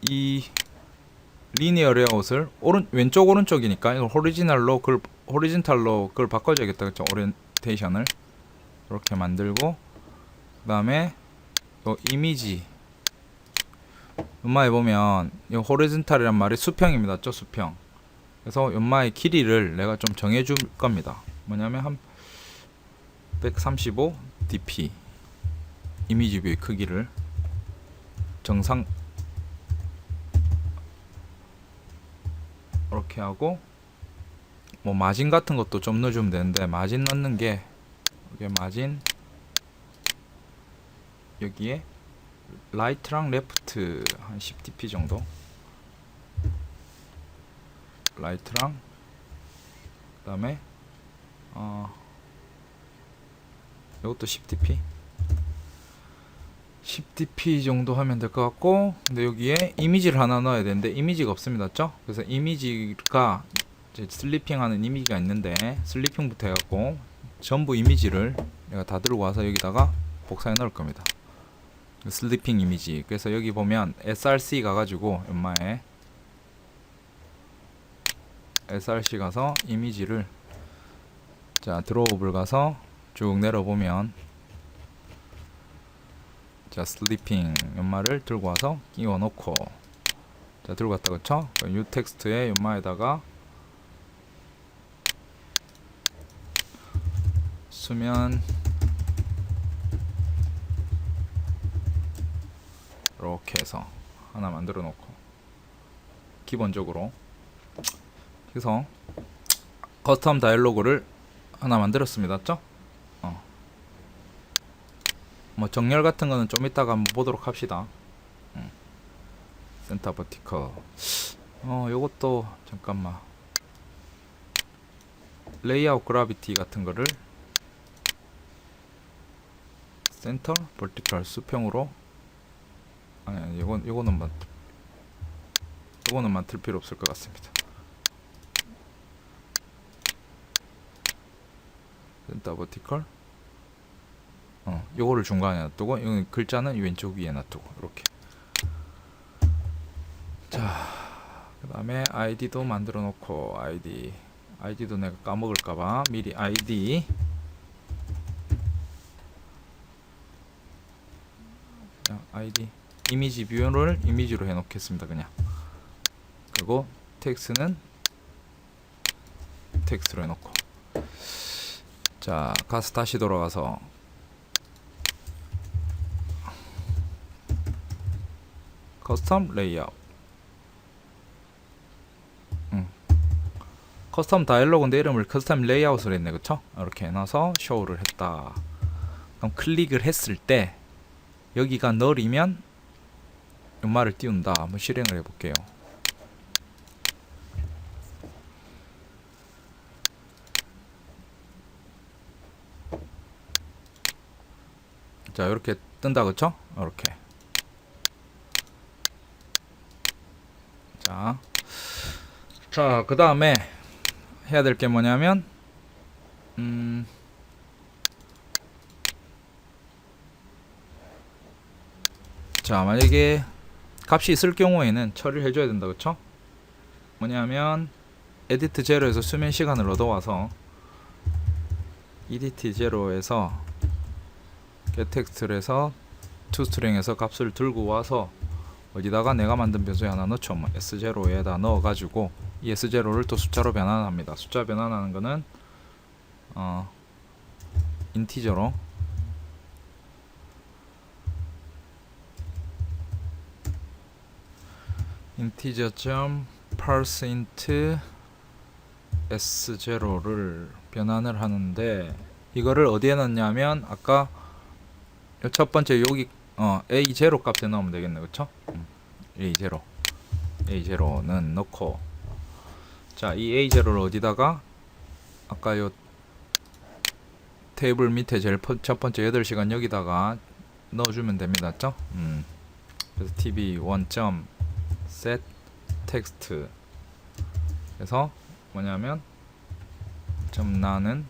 A: 이 리니어 레이아웃을 왼쪽 오른쪽이니까 이걸 호리진탈로 그걸 바꿔줘야겠다. 그쵸? 오리엔테이션을 이렇게 만들고, 그 다음에 요 이미지 연마에 보면 이 호리진탈이란 말이 수평입니다. 수평. 그래서 연마의 길이를 내가 좀 정해줄 겁니다. 뭐냐면 한 135 dp 이미지 뷰의 크기를 정상 이렇게 하고, 뭐 마진 같은 것도 좀 넣어주면 되는데, 마진 넣는 게 이게 마진 여기에 라이트랑 레프트 한 10dp 정도, 라이트랑 그 다음에 이것도 10dp 정도 하면 될 것 같고, 근데 여기에 이미지를 하나 넣어야 되는데 이미지가 없습니다. 그래서 이미지가 이제 슬리핑하는 이미지가 있는데, 슬리핑부터 해갖고 전부 이미지를 내가 다 들고 와서 여기다가 복사해 넣을 겁니다. 슬리핑 이미지. 그래서 여기 보면 src 가가지고 연마에 src 가서 이미지를, 자 드로우블 가서 쭉 내려보면, 자 슬리핑 연마를 들고 와서 끼워 놓고, 자 들고 갔다. 그쵸? 이 텍스트의 연마에다가 수면 이렇게 해서 하나 만들어 놓고, 기본적으로 그래서 커스텀 다이얼로그를 하나 만들었습니다. 뭐 정렬 같은 거는 좀 이따가 한번 보도록 합시다. 센터 버티컬. 요것도 잠깐만, 레이아웃 그라비티 같은 거를 센터 버티컬 수평으로, 아니 요거는 맡을 필요 없을 것 같습니다. 센터 버티컬, 요거를 중간에 놔두고, 이 글자는 왼쪽 위에 놔두고, 이렇게. 자, 그 다음에 id도 만들어 놓고, id도 내가 까먹을까봐 미리 id, 자, id 이미지 뷰를 이미지로 해 놓겠습니다. 그냥. 그리고 텍스트는 텍스트로 해 놓고. 자, 가서 다시 돌아가서 커스텀 레이아웃, 커스텀 다이얼로그인데 이름을 커스텀 레이아웃을 했네. 그쵸? 이렇게 해놔서 쇼를 했다. 그럼 클릭을 했을 때 여기가 널이면 연마를 띄운다. 한번 실행을 해볼게요. 자, 이렇게 뜬다. 그쵸? 이렇게. 자, 그 다음에 해야 될 게 뭐냐면, 자, 만약에 값이 있을 경우에는 처리를 해줘야 된다. 그쵸? 뭐냐면, 에디트 제로에서 수면 시간을 얻어와서, edt 제로에서 getText를 해서 toString에서 값을 들고 와서 어디다가 내가 만든 변수에 하나 넣죠. 뭐 s0에다 넣어가지고 이 s0를 또 숫자로 변환합니다. 숫자 변환하는 거는 인티저로 integer.parseInt s0를 변환을 하는데, 이거를 어디에 넣냐면 아까 첫 번째 여기 a0 값에 넣으면 되겠네. 그쵸? a0는 넣고, 자, 이 a0를 어디다가 아까 요 테이블 밑에 제일 첫 번째 8시간 여기다가 넣어주면 됩니다. 그쵸? 그래서 tb1.set text. 그래서 뭐냐면 나는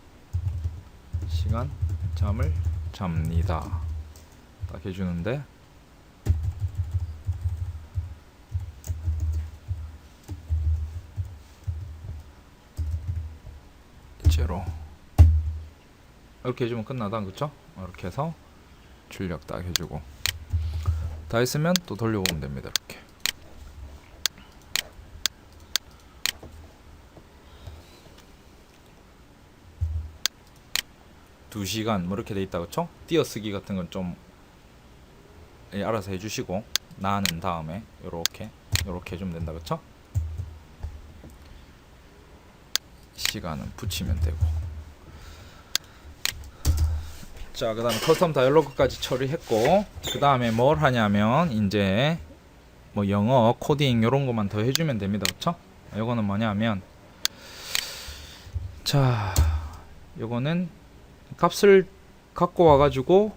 A: 시간 잠을 잡니다 딱 해주는데, 제로 이렇게 해주면 끝나다. 그쵸? 이렇게 해서 출력 딱 해주고, 다 했으면 또 돌려보면 됩니다. 이렇게. 두 시간 뭐 이렇게 돼 있다. 그쵸? 띄어쓰기 같은 건 좀 알아서 해주시고, 나는 다음에 요렇게 해주면 된다. 그쵸? 시간은 붙이면 되고. 자, 그 다음에 커스텀 다이얼로그까지 처리했고, 그 다음에 뭘 하냐면 이제 뭐 영어 코딩 요런 것만 더 해주면 됩니다. 그쵸? 요거는 뭐냐면, 자, 요거는 값을 갖고 와가지고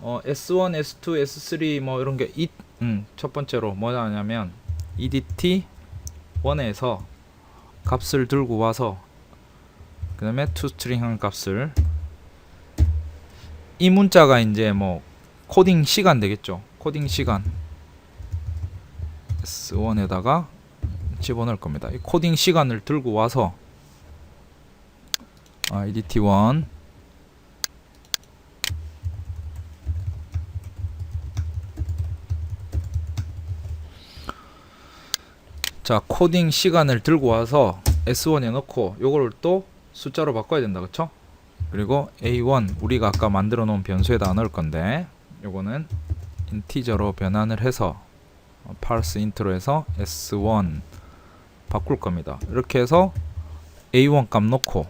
A: S1, S2, S3 뭐 이런 게 첫 번째로 뭐냐면 edt1에서 값을 들고 와서, 그 다음에 toString 한 값을, 이 문자가 이제 뭐 코딩 시간 되겠죠. 코딩 시간 S1에다가 집어넣을 겁니다. 이 코딩 시간을 들고 와서 edt1 자, 코딩 시간을 들고 와서 S1에 넣고 요거를 또 숫자로 바꿔야 된다. 그쵸? 그리고 A1 우리가 아까 만들어 놓은 변수에다 넣을 건데, 요거는 인티저로 변환을 해서 parse int로 해서 S1 바꿀 겁니다. 이렇게 해서 A1 값 넣고,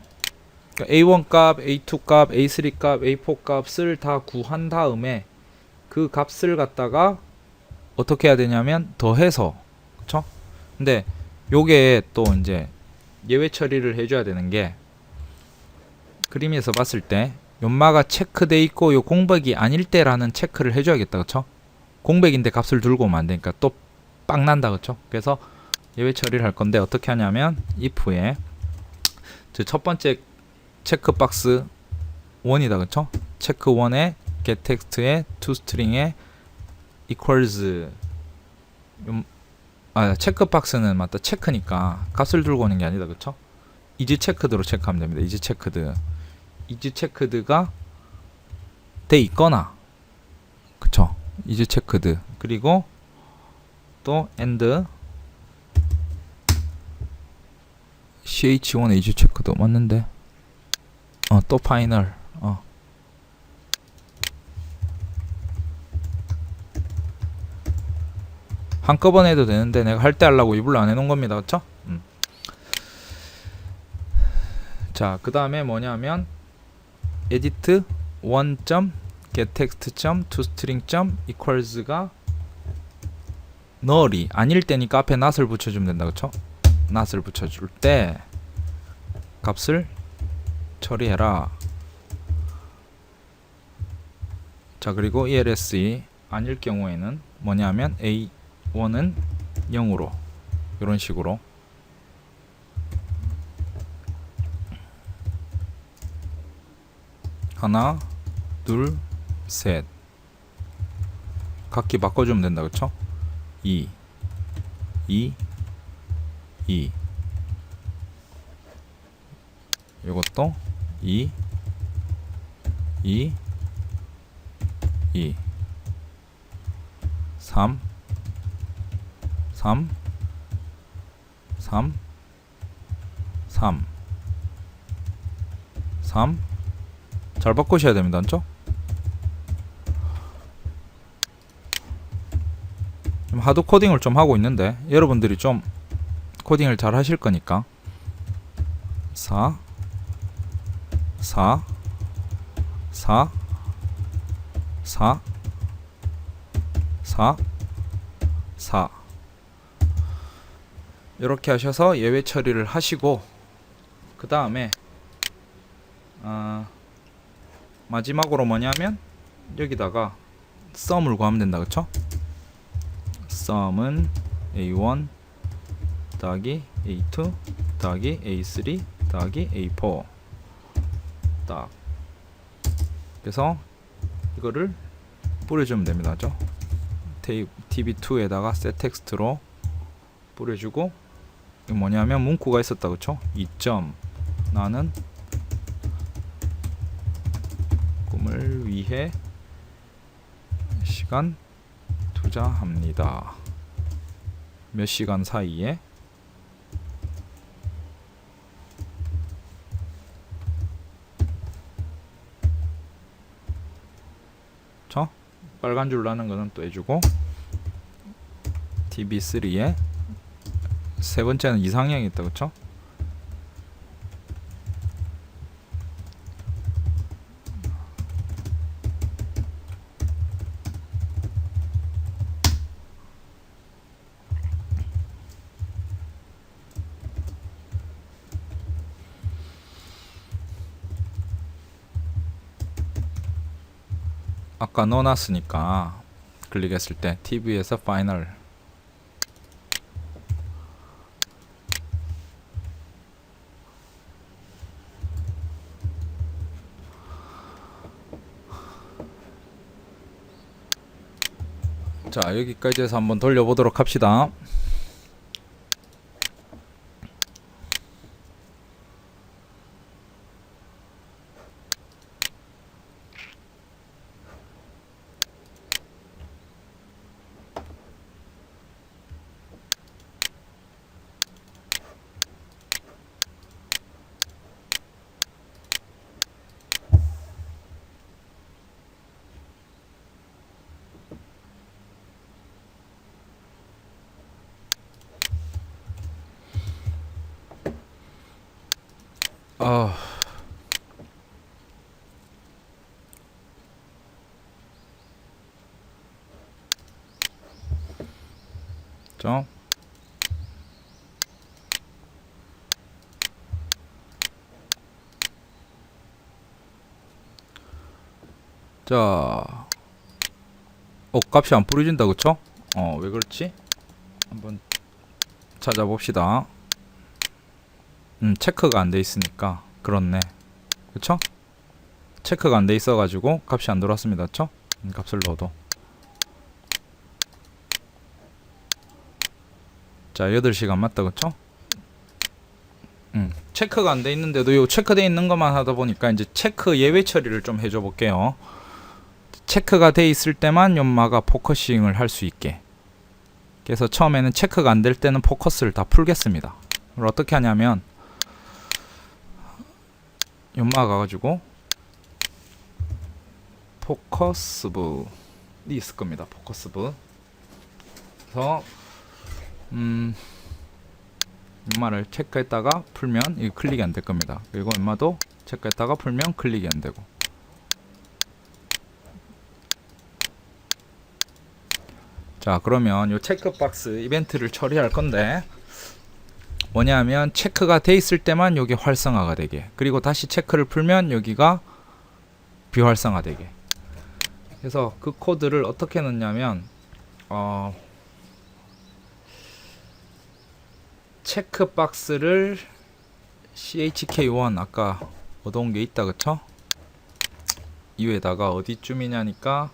A: 그러니까 A1 값, A2 값, A3 값, A4 값을 다 구한 다음에 그 값을 갖다가 어떻게 해야 되냐면 더해서, 그쵸? 근데 요게 또 이제 예외 처리를 해줘야 되는 게, 그림에서 봤을 때 연마가 체크돼 있고 요 공백이 아닐 때라는 체크를 해줘야겠다. 그쵸? 공백인데 값을 들고 오면 안 되니까 또 빵 난다. 그쵸? 그래서 예외 처리를 할 건데, 어떻게 하냐면 if에 첫 번째 체크박스 1이다. 그쵸? 체크 1에 getText에 toString에 equals, 체크박스는 맞다. 체크니까 값을 들고 오는 게 아니다. 그쵸? isChecked로 체크하면 됩니다. isChecked가 돼 있거나, 그쵸? isChecked. 그리고 또 and ch1에 isChecked도 맞는데, 또 final. 한꺼번에 해도 되는데 내가 할 때 하려고 이불로 안 해놓은 겁니다. 그쵸? 자, 그 다음에 뭐냐면 edit 1.getText.toString.equals가 null이 아닐 때니까 앞에 not을 붙여주면 된다. 그쵸? not을 붙여줄 때 값을 처리해라. 자, 그리고 ELSE 아닐 경우에는 뭐냐면 A1은 0으로 이런 식으로 하나, 둘, 셋 각기 바꿔주면 된다. 그쵸? 2 요것도 2 3 잘 바꾸셔야 됩니다. 그쵸? 하드 코딩을 좀 하고 있는데 여러분들이 좀 코딩을 잘 하실 거니까 4 이렇게 하셔서 예외 처리를 하시고, 그 다음에 마지막으로 뭐냐면 여기다가 썸을 구하면 된다. 그쵸? 썸은 A1 더하기 A2 더하기 A3 더하기 A4 딱. 그래서 이거를 뿌려주면 됩니다. 그죠? tb2에다가 set 텍스트로 뿌려주고, 이거 뭐냐면 문구가 있었다. 그쵸? 2점 나는 꿈을 위해 시간 투자합니다. 몇 시간 사이에 저 빨간 줄 나는 거는 또 해주고, tb3에 세 번째는 이상형이 있다. 그쵸? 아까 넣어놨으니까 클릭했을 때 TV에서 파이널. 자, 여기까지 해서 한번 돌려보도록 합시다. 자, 값이 안 뿌려진다. 그쵸? 왜 그렇지? 한번 찾아봅시다. 체크가 안 돼 있으니까 그렇네. 그쵸? 체크가 안 돼 있어 가지고 값이 안 들어왔습니다. 그쵸? 값을 넣어도. 자, 8시간 맞다. 그쵸? 체크가 안 돼 있는데도 요 체크돼 있는 것만 하다 보니까 이제 체크 예외 처리를 좀 해줘 볼게요. 체크가 돼 있을 때만 연마가 포커싱을 할 수 있게. 그래서 처음에는 체크가 안 될 때는 포커스를 다 풀겠습니다. 그걸 어떻게 하냐면, 연마 가가지고 포커스부이 있을 겁니다. 포커스부. 그래서 연마를 체크했다가 풀면 이 클릭이 안 될 겁니다. 그리고 연마도 체크했다가 풀면 클릭이 안 되고. 자, 그러면 요 체크박스 이벤트를 처리할 건데, 뭐냐면 체크가 돼 있을 때만 여기 활성화가 되게, 그리고 다시 체크를 풀면 여기가 비활성화 되게. 그래서 그 코드를 어떻게 넣냐면, 체크박스를 chk1 아까 얻어온 게 있다. 그쵸? 이외에다가 어디쯤이냐니까,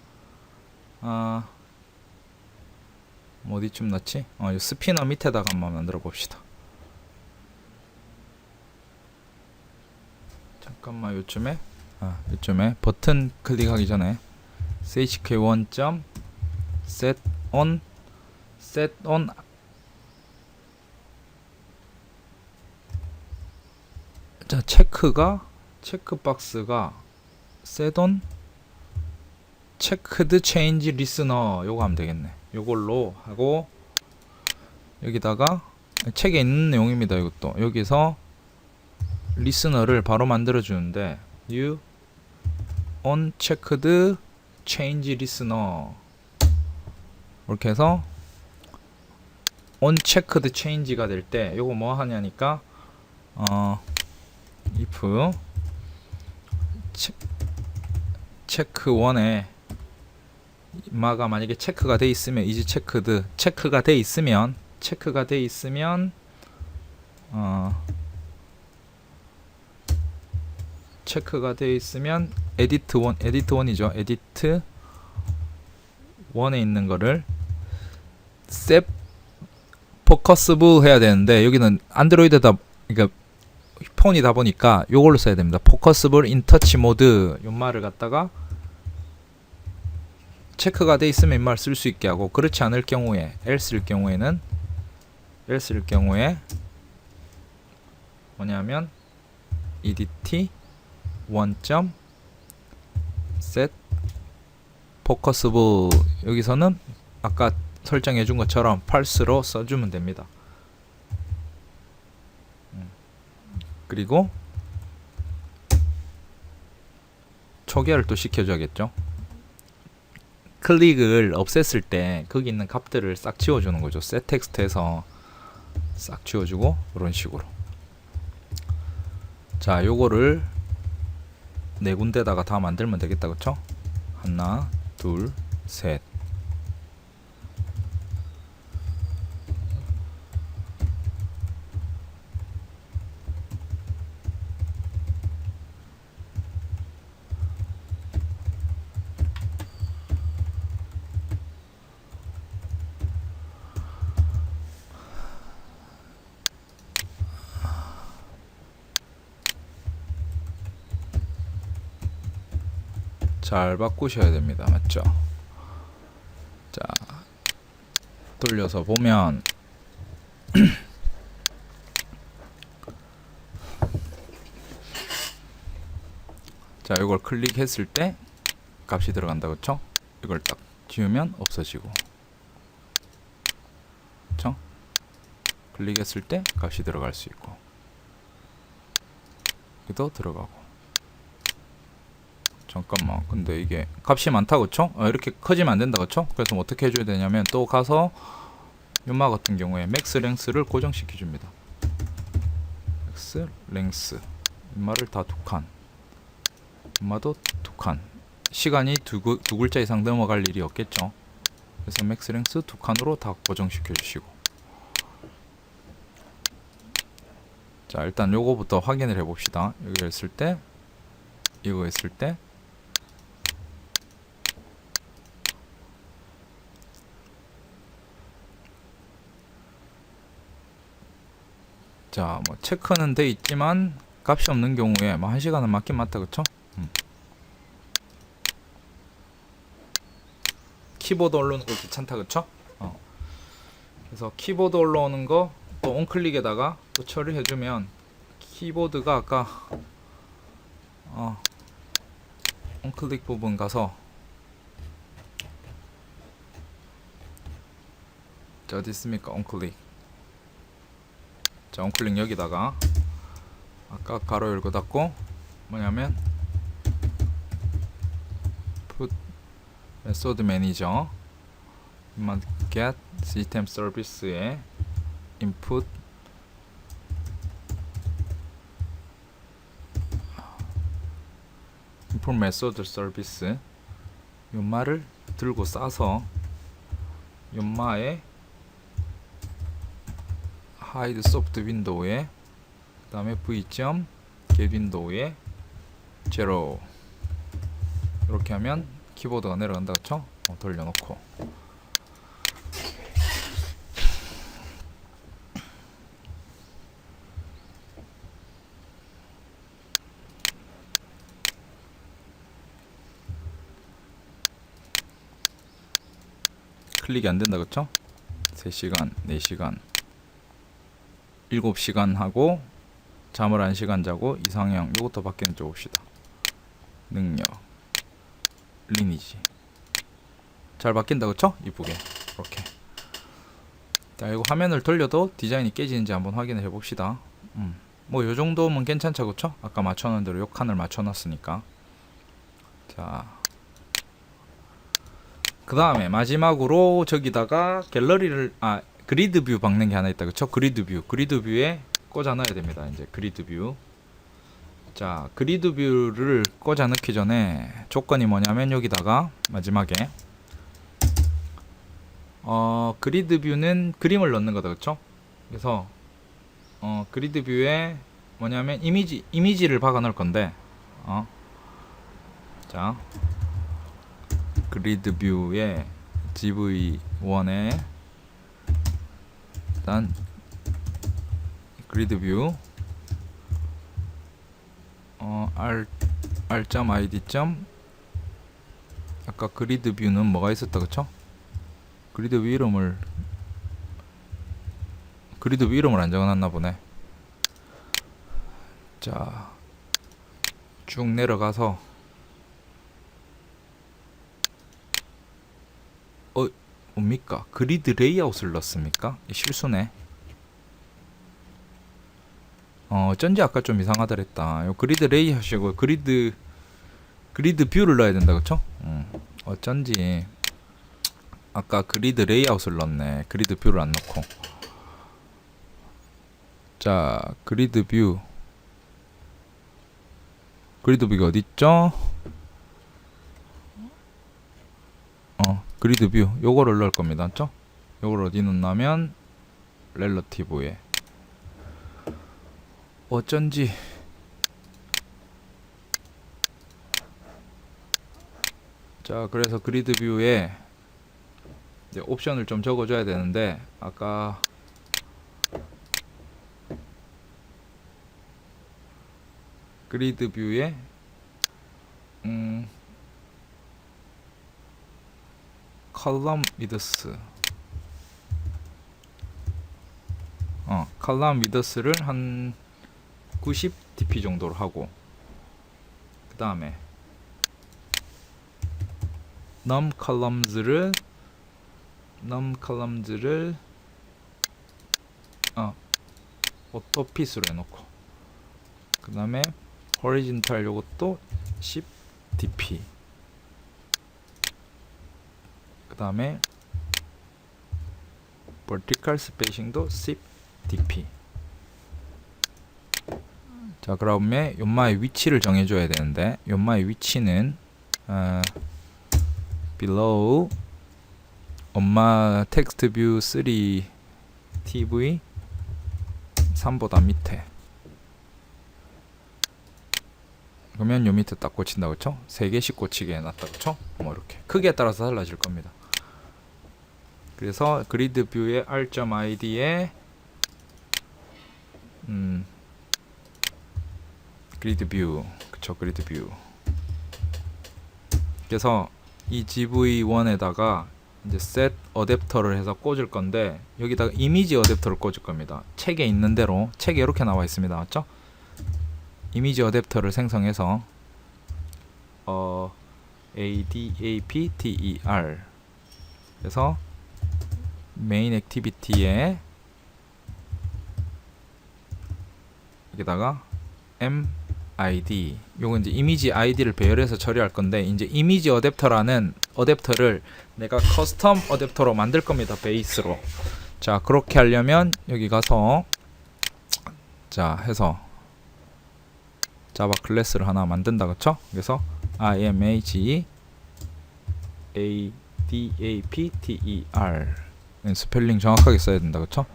A: 어디쯤 넣지? 이 스피너 밑에다가 한번 만들어 봅시다. 잠깐만, 요쯤에 버튼 클릭하기 전에 chk1. set on 자, 체크박스가 set on checked change listener 요거 하면 되겠네. 요걸로 하고, 여기다가 책에 있는 내용입니다. 이것도 여기서 리스너를 바로 만들어 주는데, new unchecked change listener 이렇게 해서 unchecked change가 될 때 요거 뭐 하냐니까, if 체크 1에 인마가 만약에 체크가 돼 있으면 이지 체크드 체크가 돼 있으면 체크가 돼 있으면 에디트 1이죠. 에디트 1에 있는 거를 셋 포커스블 해야 되는데 여기는 안드로이드다, 그러니까 폰이다 보니까 요걸로 써야 됩니다. 포커스블 인 터치 모드 요 말을 갖다가 체크가 돼 있으면 이 말 쓸 수 있게 하고, 그렇지 않을 경우에 else일 경우에 뭐냐면 edt 1.set focusable, 여기서는 아까 설정해 준 것처럼 false로 써주면 됩니다. 그리고 초기화를 또 시켜줘야겠죠. 클릭을 없앴을 때 거기 있는 값들을 싹 지워주는 거죠. set 텍스트에서 싹 지워주고 이런 식으로. 자, 요거를 네 군데다가 다 만들면 되겠다, 그쵸? 하나, 둘, 셋. 잘 바꾸셔야 됩니다. 맞죠? 자, 돌려서 보면 자, 이걸 클릭했을 때 값이 들어간다, 그쵸? 이걸 딱 지우면 없어지고, 그쵸? 클릭했을 때 값이 들어갈 수 있고, 여기도 들어가고. 잠깐만, 근데 이게 값이 많다, 그쵸? 이렇게 커지면 안 된다, 그쵸? 그래서 뭐 어떻게 해줘야 되냐면, 또 가서 연마 같은 경우에 맥스 랭스를 고정시켜 줍니다. 맥스 랭스, 연마를 다 2칸, 연마도 2칸. 시간이 두 글자 이상 넘어갈 일이 없겠죠. 그래서 맥스 랭스 2칸으로 다 고정시켜 주시고. 자, 일단 요거부터 확인을 해 봅시다. 여기 했을 때, 이거 했을 때, 자, 뭐 체크는 돼 있지만 값이 없는 경우에 뭐 1시간은 맞긴 맞다, 그쵸? 키보드 올라오는 거 귀찮다, 그쵸? 그래서 키보드 올라오는 거 또 온클릭에다가 또 처리해주면 키보드가 아까 온클릭 부분 가서, 자, 어디 있습니까? 온클릭. 자, 온클릭 여기다가 아까 가로 열고 닫고 뭐냐면 put method manager get system service에 input method service 연마를 들고 싸서 연마에 hide soft window에 그 다음에 v.get window에 0 이렇게 하면 키보드가 내려간다, 그쵸? 돌려놓고 클릭이 안 된다, 그쵸? 3시간, 4시간, 7시간 하고 잠을 1시간 자고 이상형 요것도 바뀌는 쪽 봅시다. 능력, 리니지 잘 바뀐다, 그쵸? 이쁘게 이렇게. 자, 이거 화면을 돌려도 디자인이 깨지는지 한번 확인을 해봅시다. 뭐 요정도면 괜찮죠, 그쵸? 아까 맞춰놓은 대로 요 칸을 맞춰놨으니까. 자, 그 다음에 마지막으로 저기다가 갤러리를 그리드 뷰 박는 게 하나 있다, 그쵸? 그리드 뷰에 꽂아 넣어야 됩니다. 이제 그리드 뷰. 자, 그리드 뷰를 꽂아 넣기 전에 조건이 뭐냐면 여기다가 마지막에 그리드 뷰는 그림을 넣는 거다, 그쵸? 그래서 그리드 뷰에 뭐냐면 이미지를 박아 넣을 건데, 자, 그리드 뷰에 GV1에 일단 그리드 뷰 r.id. 아까 그리드 뷰는 뭐가 있었다, 그쵸? 그리드 뷰 이름을 안 적어놨나 보네. 자, 쭉 내려가서 뭡니까? 그리드 레이아웃을 넣었습니까? 실수네. 어쩐지 아까 좀 이상하더랬다. 요 그리드 레이아웃이고 그리드 뷰를 넣어야 된다, 그쵸? 어쩐지 아까 그리드 레이아웃을 넣었네. 그리드 뷰를 안 넣고. 자, 그리드 뷰가 어딨죠? 그리드 뷰 요거를 넣을 겁니다, 맞죠? 요걸 어디 넣냐면 렐러티브에. 어쩐지 자, 그래서 그리드 뷰에 이제 옵션을 좀 적어줘야 되는데, 아까 그리드 뷰에 컬럼 위드스 컬럼 위드스를 한 90 dp 정도로 하고, 그 다음에 num columns를 오토핏으로 해놓고, 그 다음에 horizontal 요것도 10 dp, 그 다음에 vertical spacing도 10 dp. 자, 그다음에 연마의 위치를 정해줘야 되는데, 연마의 위치는 below 엄마 텍스트 뷰 3 TV 3보다 밑에. 그러면 요 밑에 딱 꽂힌다, 그쵸? 3개씩 꽂히게 해놨다, 그쵸? 뭐 이렇게 크기에 따라서 달라질 겁니다. 그래서 그리드 뷰의 r.id에 그리드 뷰, 그쵸? 그리드 뷰. 그래서 이 GV1에다가 이제 set 어댑터를 해서 꽂을 건데, 여기다가 이미지 어댑터를 꽂을 겁니다. 책에 있는 대로, 책에 이렇게 나와 있습니다, 맞죠? 이미지 어댑터를 생성해서 adapter, 그래서 메인 액티비티에 여기다가 MID, 요건 이제 이미지 아이디를 배열해서 처리할 건데, 이제 이미지 어댑터라는 어댑터를 내가 커스텀 어댑터로 만들 겁니다, 베이스로. 자, 그렇게 하려면 여기 가서 자 해서 자바 클래스를 하나 만든다, 그쵸? 그래서 image adapter 스펠링 정확하게 써야 된다, 그쵸?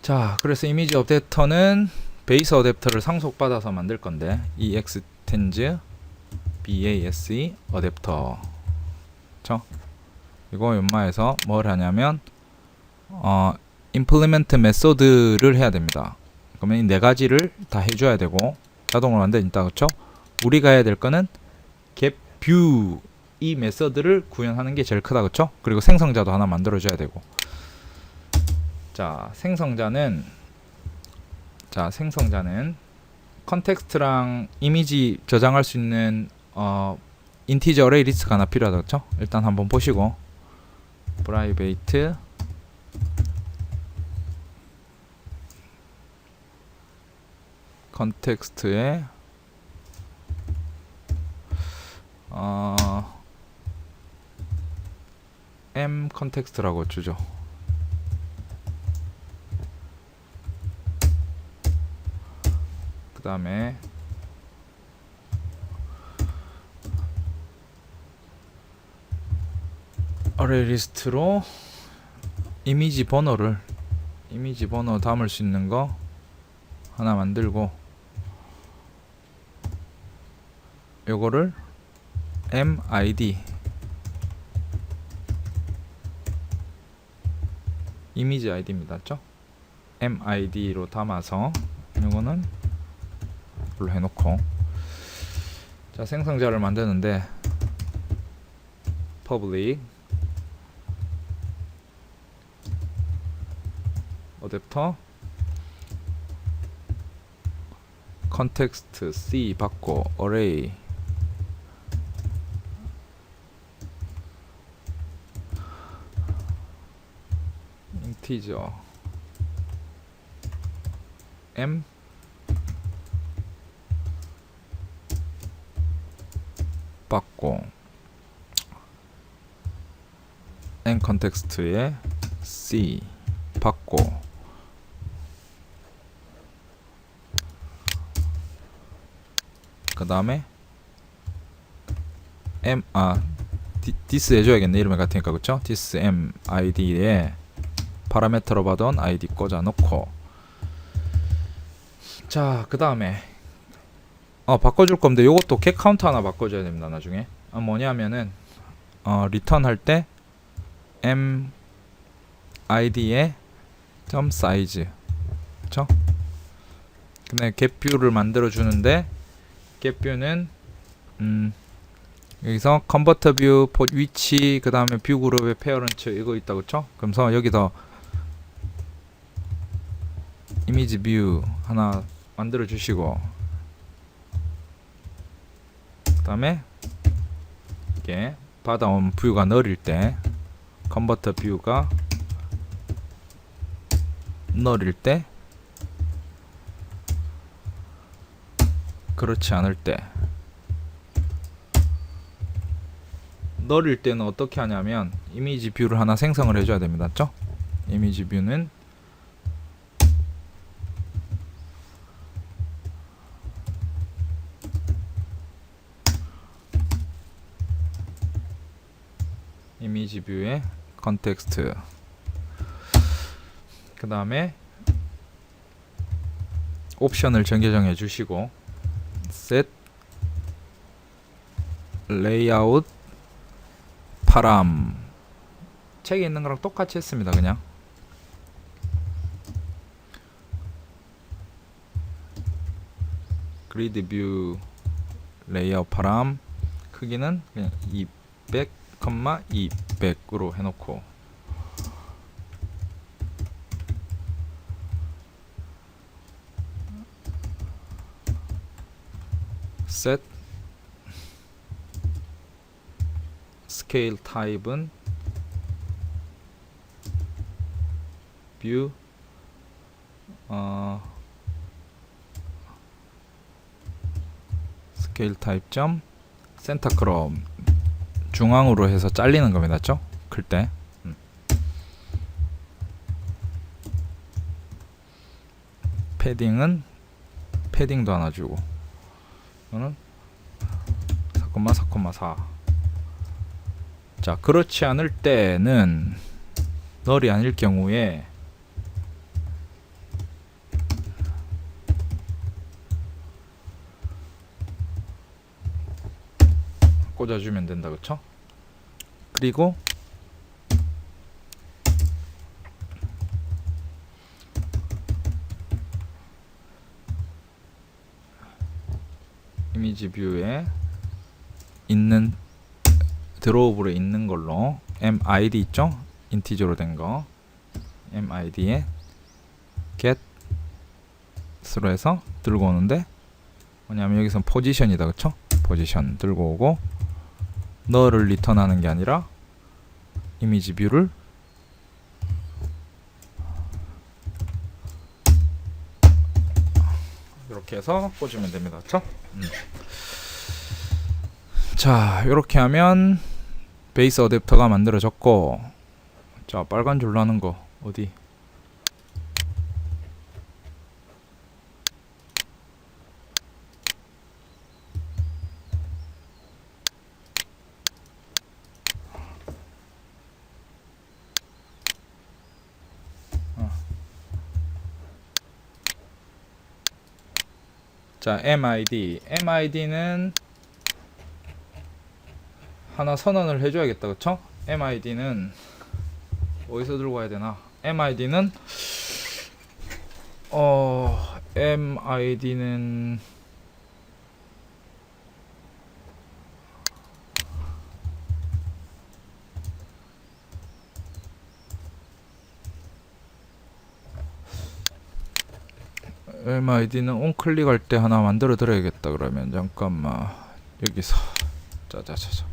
A: 자, 그래서 이미지 어댑터는 베이스 어댑터를 상속받아서 만들 건데, extends base 어댑터, 그쵸? 이거 연마에서 뭘 하냐면 implement method를 해야 됩니다. 그러면 이 네 가지를 다 해줘야 되고, 자동으로 만드니까, 그쵸? 우리가 해야 될 거는 get view 이 메서드를 구현하는 게 제일 크다, 그쵸? 그리고 생성자도 하나 만들어줘야 되고. 자, 생성자는 컨텍스트랑 이미지 저장할 수 있는 인티저 어레이 리스트가 하나 필요하다, 그쵸? 일단 한번 보시고, private 컨텍스트에 m 컨텍스트라고 주죠. 그 다음에 어레이 리스트로 이미지 번호 담을 수 있는 거 하나 만들고, 요거를 MID 이미지 아이디입니다. 맞죠? MID로 담아서 요거는 이걸로 해놓고, 자, 생성자를 만드는데 public 어댑터 context C 받고 array integer m 받고 n context에 C 받고, 그 다음에 this 해줘야겠네. 이름이 같으니까. 그쵸? this mid에 파라메터로 받은 id 꽂아 놓고, 자, 그 다음에 바꿔줄 건데 요것도 get 카운트 하나 바꿔줘야 됩니다. 나중에 뭐냐면은 리턴 할 때 mid에 점 사이즈, 그쵸? 근데 getView를 만들어 주는데, getView는 여기서 convert view 위치, 그 다음에 view 그룹의 parent 이거 있다. 그쵸? 그래서 여기서 이미지 뷰 하나 만들어 주시고, 그 다음에 이게 받아온 뷰가 null일 때 convert view가 null일 때, 그렇지 않을 때, null일 때는 어떻게 하냐면 이미지 뷰를 하나 생성을 해줘야 됩니다. 맞죠? 이미지 뷰는 이미지 뷰의 컨텍스트, 그 다음에 옵션을 정해 주시고 set layout 파람, 책에 있는 거랑 똑같이 했습니다. 그냥 그리드 뷰 레이아웃 파람 크기는 그냥 200, 200으로 해놓고, set scale type은 view scale type 점 center crop, 중앙으로 해서 잘리는 겁니다. 맞죠? 클 때. 패딩은 패딩도 하나 주고, 이거는 4,4,4. 자, 그렇지 않을 때는 널이 아닐 경우에 꽂아주면 된다. 그쵸? 그리고 이미지 뷰에 있는 드로우블에 있는 걸로 MID 있죠? 인티저로 된 거 MID에 get으로 해서 들고 오는데, 뭐냐면 여기서 포지션이다. 그쵸? 포지션 들고 오고, 너를 리턴하는 게 아니라 이미지 뷰를 이렇게 해서 꽂으면 됩니다. 그쵸? 자, 이렇게 하면 베이스 어댑터가 만들어졌고, 자, 빨간 줄로 하는 거 어디? 자, MID는 하나 선언을 해줘야겠다, 그쵸? MID는 어디서 들고 와야 되나? MID는 MID는 온클릭할 때 하나 만들어 드려야겠다. 그러면 잠깐만, 여기서 자자자자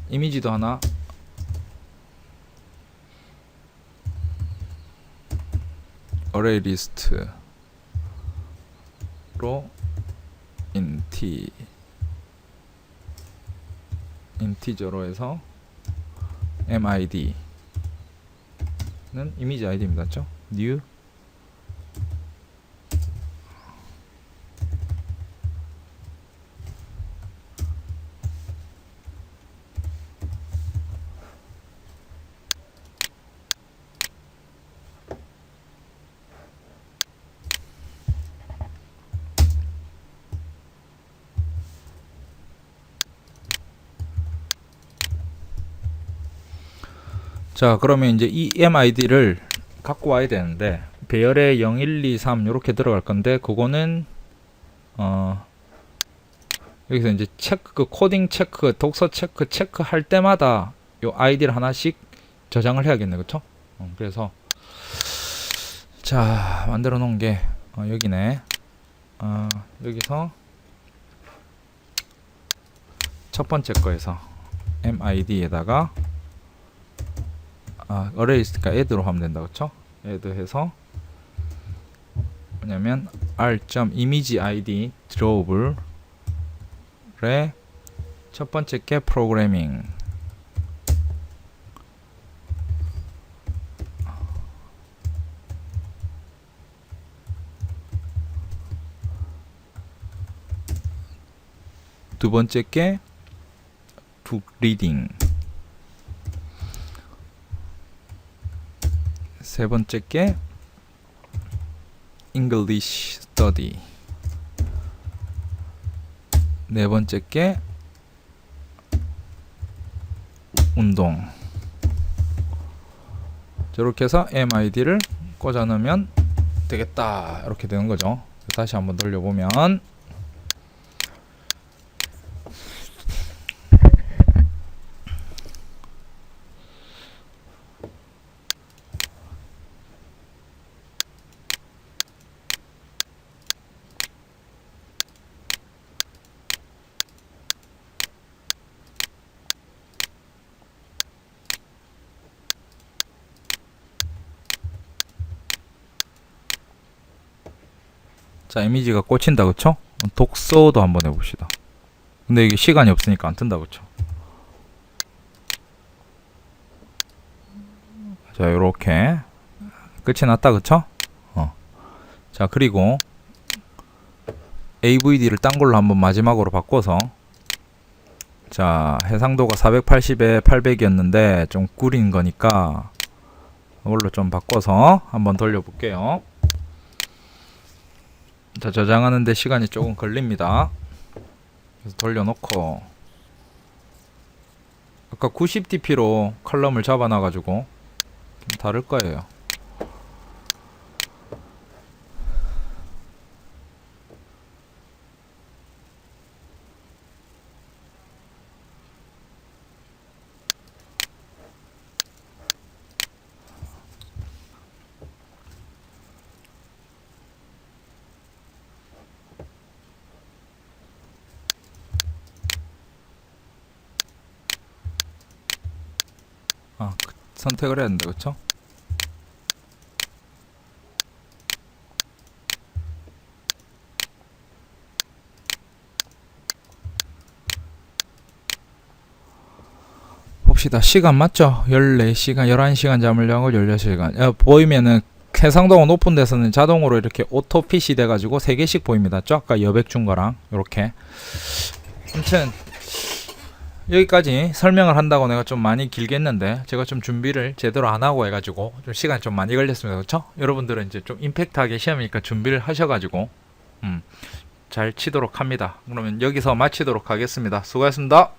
A: 이미지도 하나 어레이 리스트로 인티저로 해서 MID는 이미지 아이디입니다. 맞죠? new 자, 그러면 이제 이 MID를 갖고 와야 되는데 배열에 0, 1, 2, 3 이렇게 들어갈 건데 그거는 여기서 이제 체크, 코딩 체크, 독서 체크 할 때마다 요 아이디를 하나씩 저장을 해야겠네, 그쵸? 그래서 자, 만들어 놓은 게 여기네. 여기서 첫 번째 거에서 MID에다가 어레이스니까 add로 하면 된다, 그쵸? add 해서 뭐냐면 r.imageid drawable 의 첫 번째 게 프로그래밍, 두 번째 게 book reading, 세 번째 게 English study, 네 번째 게 운동. 저렇게 해서 MID를 꽂아 넣으면 되겠다, 이렇게 되는 거죠. 다시 한번 돌려보면 자, 이미지가 꽂힌다, 그쵸? 독서도 한번 해봅시다. 근데 이게 시간이 없으니까 안 뜬다, 그쵸? 자, 요렇게 끝이 났다, 그쵸? 자, 그리고 AVD를 딴 걸로 한번 마지막으로 바꿔서, 자, 해상도가 480에 800이었는데 좀 구린 거니까 이걸로 좀 바꿔서 한번 돌려볼게요. 자, 저장하는데 시간이 조금 걸립니다. 그래서 돌려놓고 아까 90dp로 컬럼을 잡아놔가지고 좀 다를 거예요. 선택을 해야 된다, 그쵸? 봅시다. 시간 맞죠? 14시간, 11시간 잠을 자고 16시간. 보이면은 해상도가 높은 데서는 자동으로 이렇게 오토핏이 돼가지고 3개씩 보입니다. 저 아까 여백 준 거랑 요렇게. 아무튼 여기까지 설명을 한다고 내가 좀 많이 길게 했는데 제가 좀 준비를 제대로 안 하고 해가지고 좀 시간이 좀 많이 걸렸습니다. 그렇죠? 여러분들은 이제 좀 임팩트하게 시험이니까 준비를 하셔가지고 자, 잘 치도록 합니다. 그러면 여기서 마치도록 하겠습니다. 수고하셨습니다.